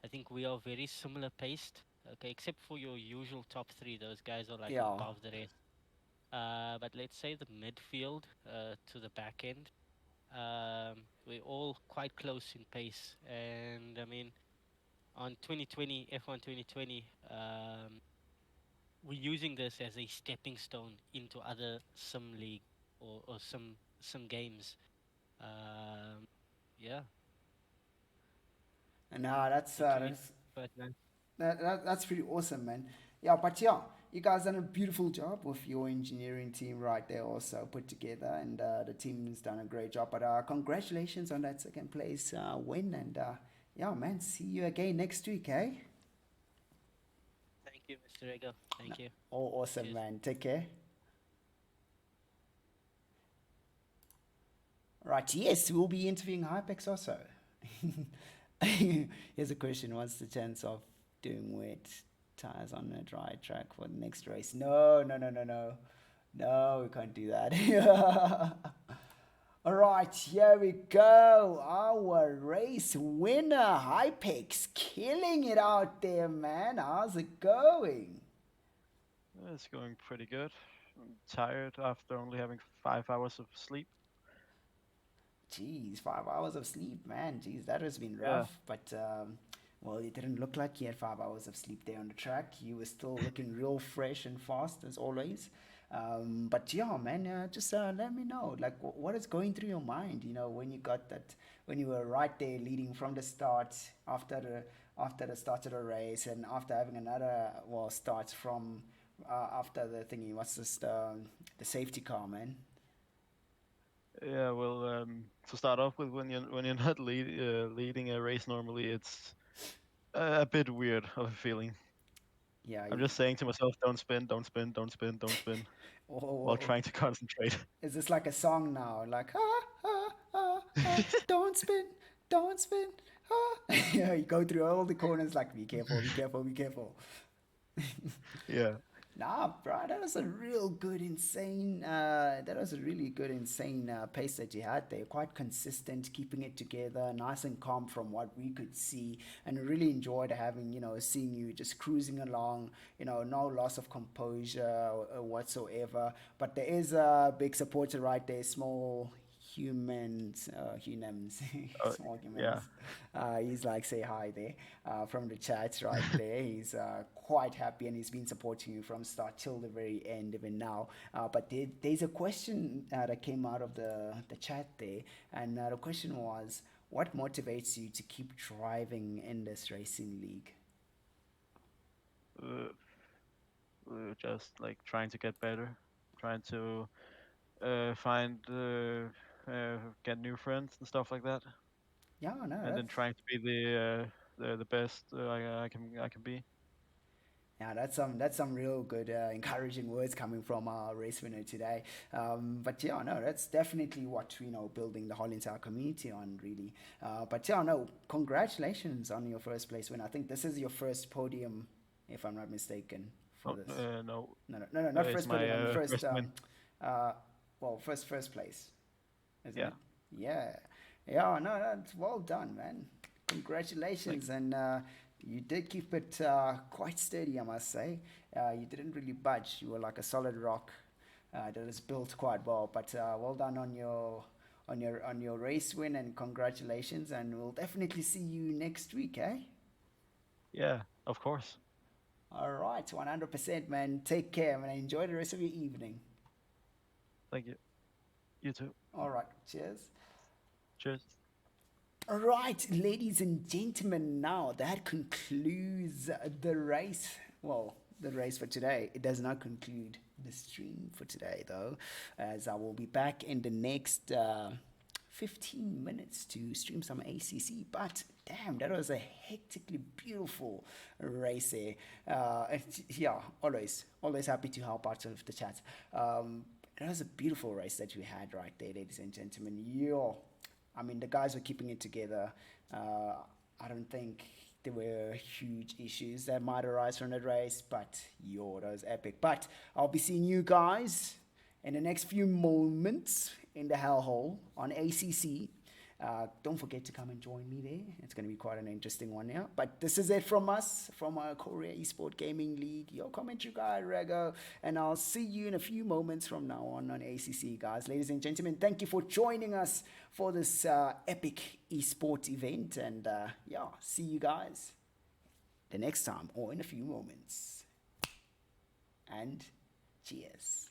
Speaker 5: I think we are very similar paced. Okay, except for your usual top three, those guys are like
Speaker 1: Yeah,
Speaker 5: above the rest. But let's say the midfield to the back end, we're all quite close in pace. And I mean, on 2020 F1 2020, we're using this as a stepping stone into other sim league or some games. Um, yeah,
Speaker 1: and
Speaker 5: it really but man.
Speaker 1: that's pretty awesome, man. Yeah, but yeah, you guys done a beautiful job with your engineering team right there, also put together, and the team's done a great job. But congratulations on that second place win, and yeah, man, see you again next week, eh?
Speaker 5: Thank you, Mr. Ego.
Speaker 1: No,
Speaker 5: Thank you.
Speaker 1: oh, awesome,
Speaker 5: Cheers.
Speaker 1: man. Take care. Right, yes, we'll be interviewing Hypex also. Here's a question: what's the chance of doing wet tires on a dry track for the next race? No, no, no, no, no. No, we can't do that. All right, here we go. Our race winner, Hypex, killing it out there, man. How's it going?
Speaker 6: It's going pretty good. I'm tired after only having 5 hours of sleep.
Speaker 1: Jeez, 5 hours of sleep, man. Jeez, that has been
Speaker 6: Yeah,
Speaker 1: rough. But Well, it didn't look like you had 5 hours of sleep there on the track. You were still looking real fresh and fast as always. But yeah, man, just let me know, like, what is going through your mind, when you got that, when you were right there leading from the start after the start of the race, and after having another, well, start from after the thingy, what's this, the safety car, man.
Speaker 6: Yeah, well, to start off with, when you're not leading a race normally, it's a bit weird of a feeling.
Speaker 1: Yeah,
Speaker 6: I'm just saying to myself, don't spin, don't spin, don't spin, don't spin, while
Speaker 1: or
Speaker 6: trying to concentrate.
Speaker 1: is this like a song now? Like, don't spin, don't spin, yeah, you go through all the corners, like, be careful, be careful, be careful.
Speaker 6: Yeah.
Speaker 1: Nah, bro, that was a real good, insane. That was a really good, insane pace that you had there. Quite consistent, keeping it together, nice and calm from what we could see, and really enjoyed having, seeing you just cruising along. No loss of composure or whatsoever. But there is a big supporter right there, small humans,
Speaker 6: Uh,
Speaker 1: small
Speaker 6: yeah.
Speaker 1: humans. He's like, say hi there from the chat right there. He's quite happy, and he's been supporting you from start till the very end, even now. But there's a question that came out of the chat there, and the question was, what motivates you to keep driving in this racing league?
Speaker 6: Uh, just like trying to get better, trying to find get new friends and stuff like that,
Speaker 1: Yeah, no,
Speaker 6: and then trying to be the best I can be.
Speaker 1: yeah, that's some real good, encouraging words coming from our race winner today. But yeah, no, that's definitely what we know building the whole entire community on, really. But yeah, no, congratulations on your first place win. I think this is your first podium, if I'm not mistaken, for
Speaker 6: Oh,
Speaker 1: this.
Speaker 6: no,
Speaker 1: No, not
Speaker 6: it's
Speaker 1: first
Speaker 6: my
Speaker 1: podium. I mean first,
Speaker 6: first win.
Speaker 1: uh, well, first place, isn't
Speaker 6: Yeah,
Speaker 1: it? Yeah, yeah. No, that's well done, man.
Speaker 6: like
Speaker 1: Congratulations, and you did keep it quite steady, I must say. You didn't really budge. You were like a solid rock that is built quite well. But well done on your race win, and congratulations. And we'll definitely see you next week, eh?
Speaker 6: yeah, of course.
Speaker 1: All right, 100%, man. Take care, man. Enjoy the rest of your evening.
Speaker 6: Thank you. You too.
Speaker 1: All right, cheers.
Speaker 6: Cheers.
Speaker 1: All right, ladies and gentlemen, now that concludes the race. Well, the race for today. It does not conclude the stream for today, though, as I will be back in the next 15 minutes to stream some ACC. But damn, that was a hectically beautiful race there. Yeah, always happy to help out of the chat. It was a beautiful race that we had right there, ladies and gentlemen. I mean, the guys were keeping it together. I don't think there were huge issues that might arise from that race, but that was epic. But I'll be seeing you guys in the next few moments in the hellhole on ACC. Don't forget to come and join me there. It's going to be quite an interesting one, yeah. But this is it from us, from our Acoria eSport Gaming League, your commentary guy, Rego. And I'll see you in a few moments from now on ACC, guys. Ladies and gentlemen, thank you for joining us for this epic eSport event. And yeah, see you guys the next time or in a few moments. And cheers.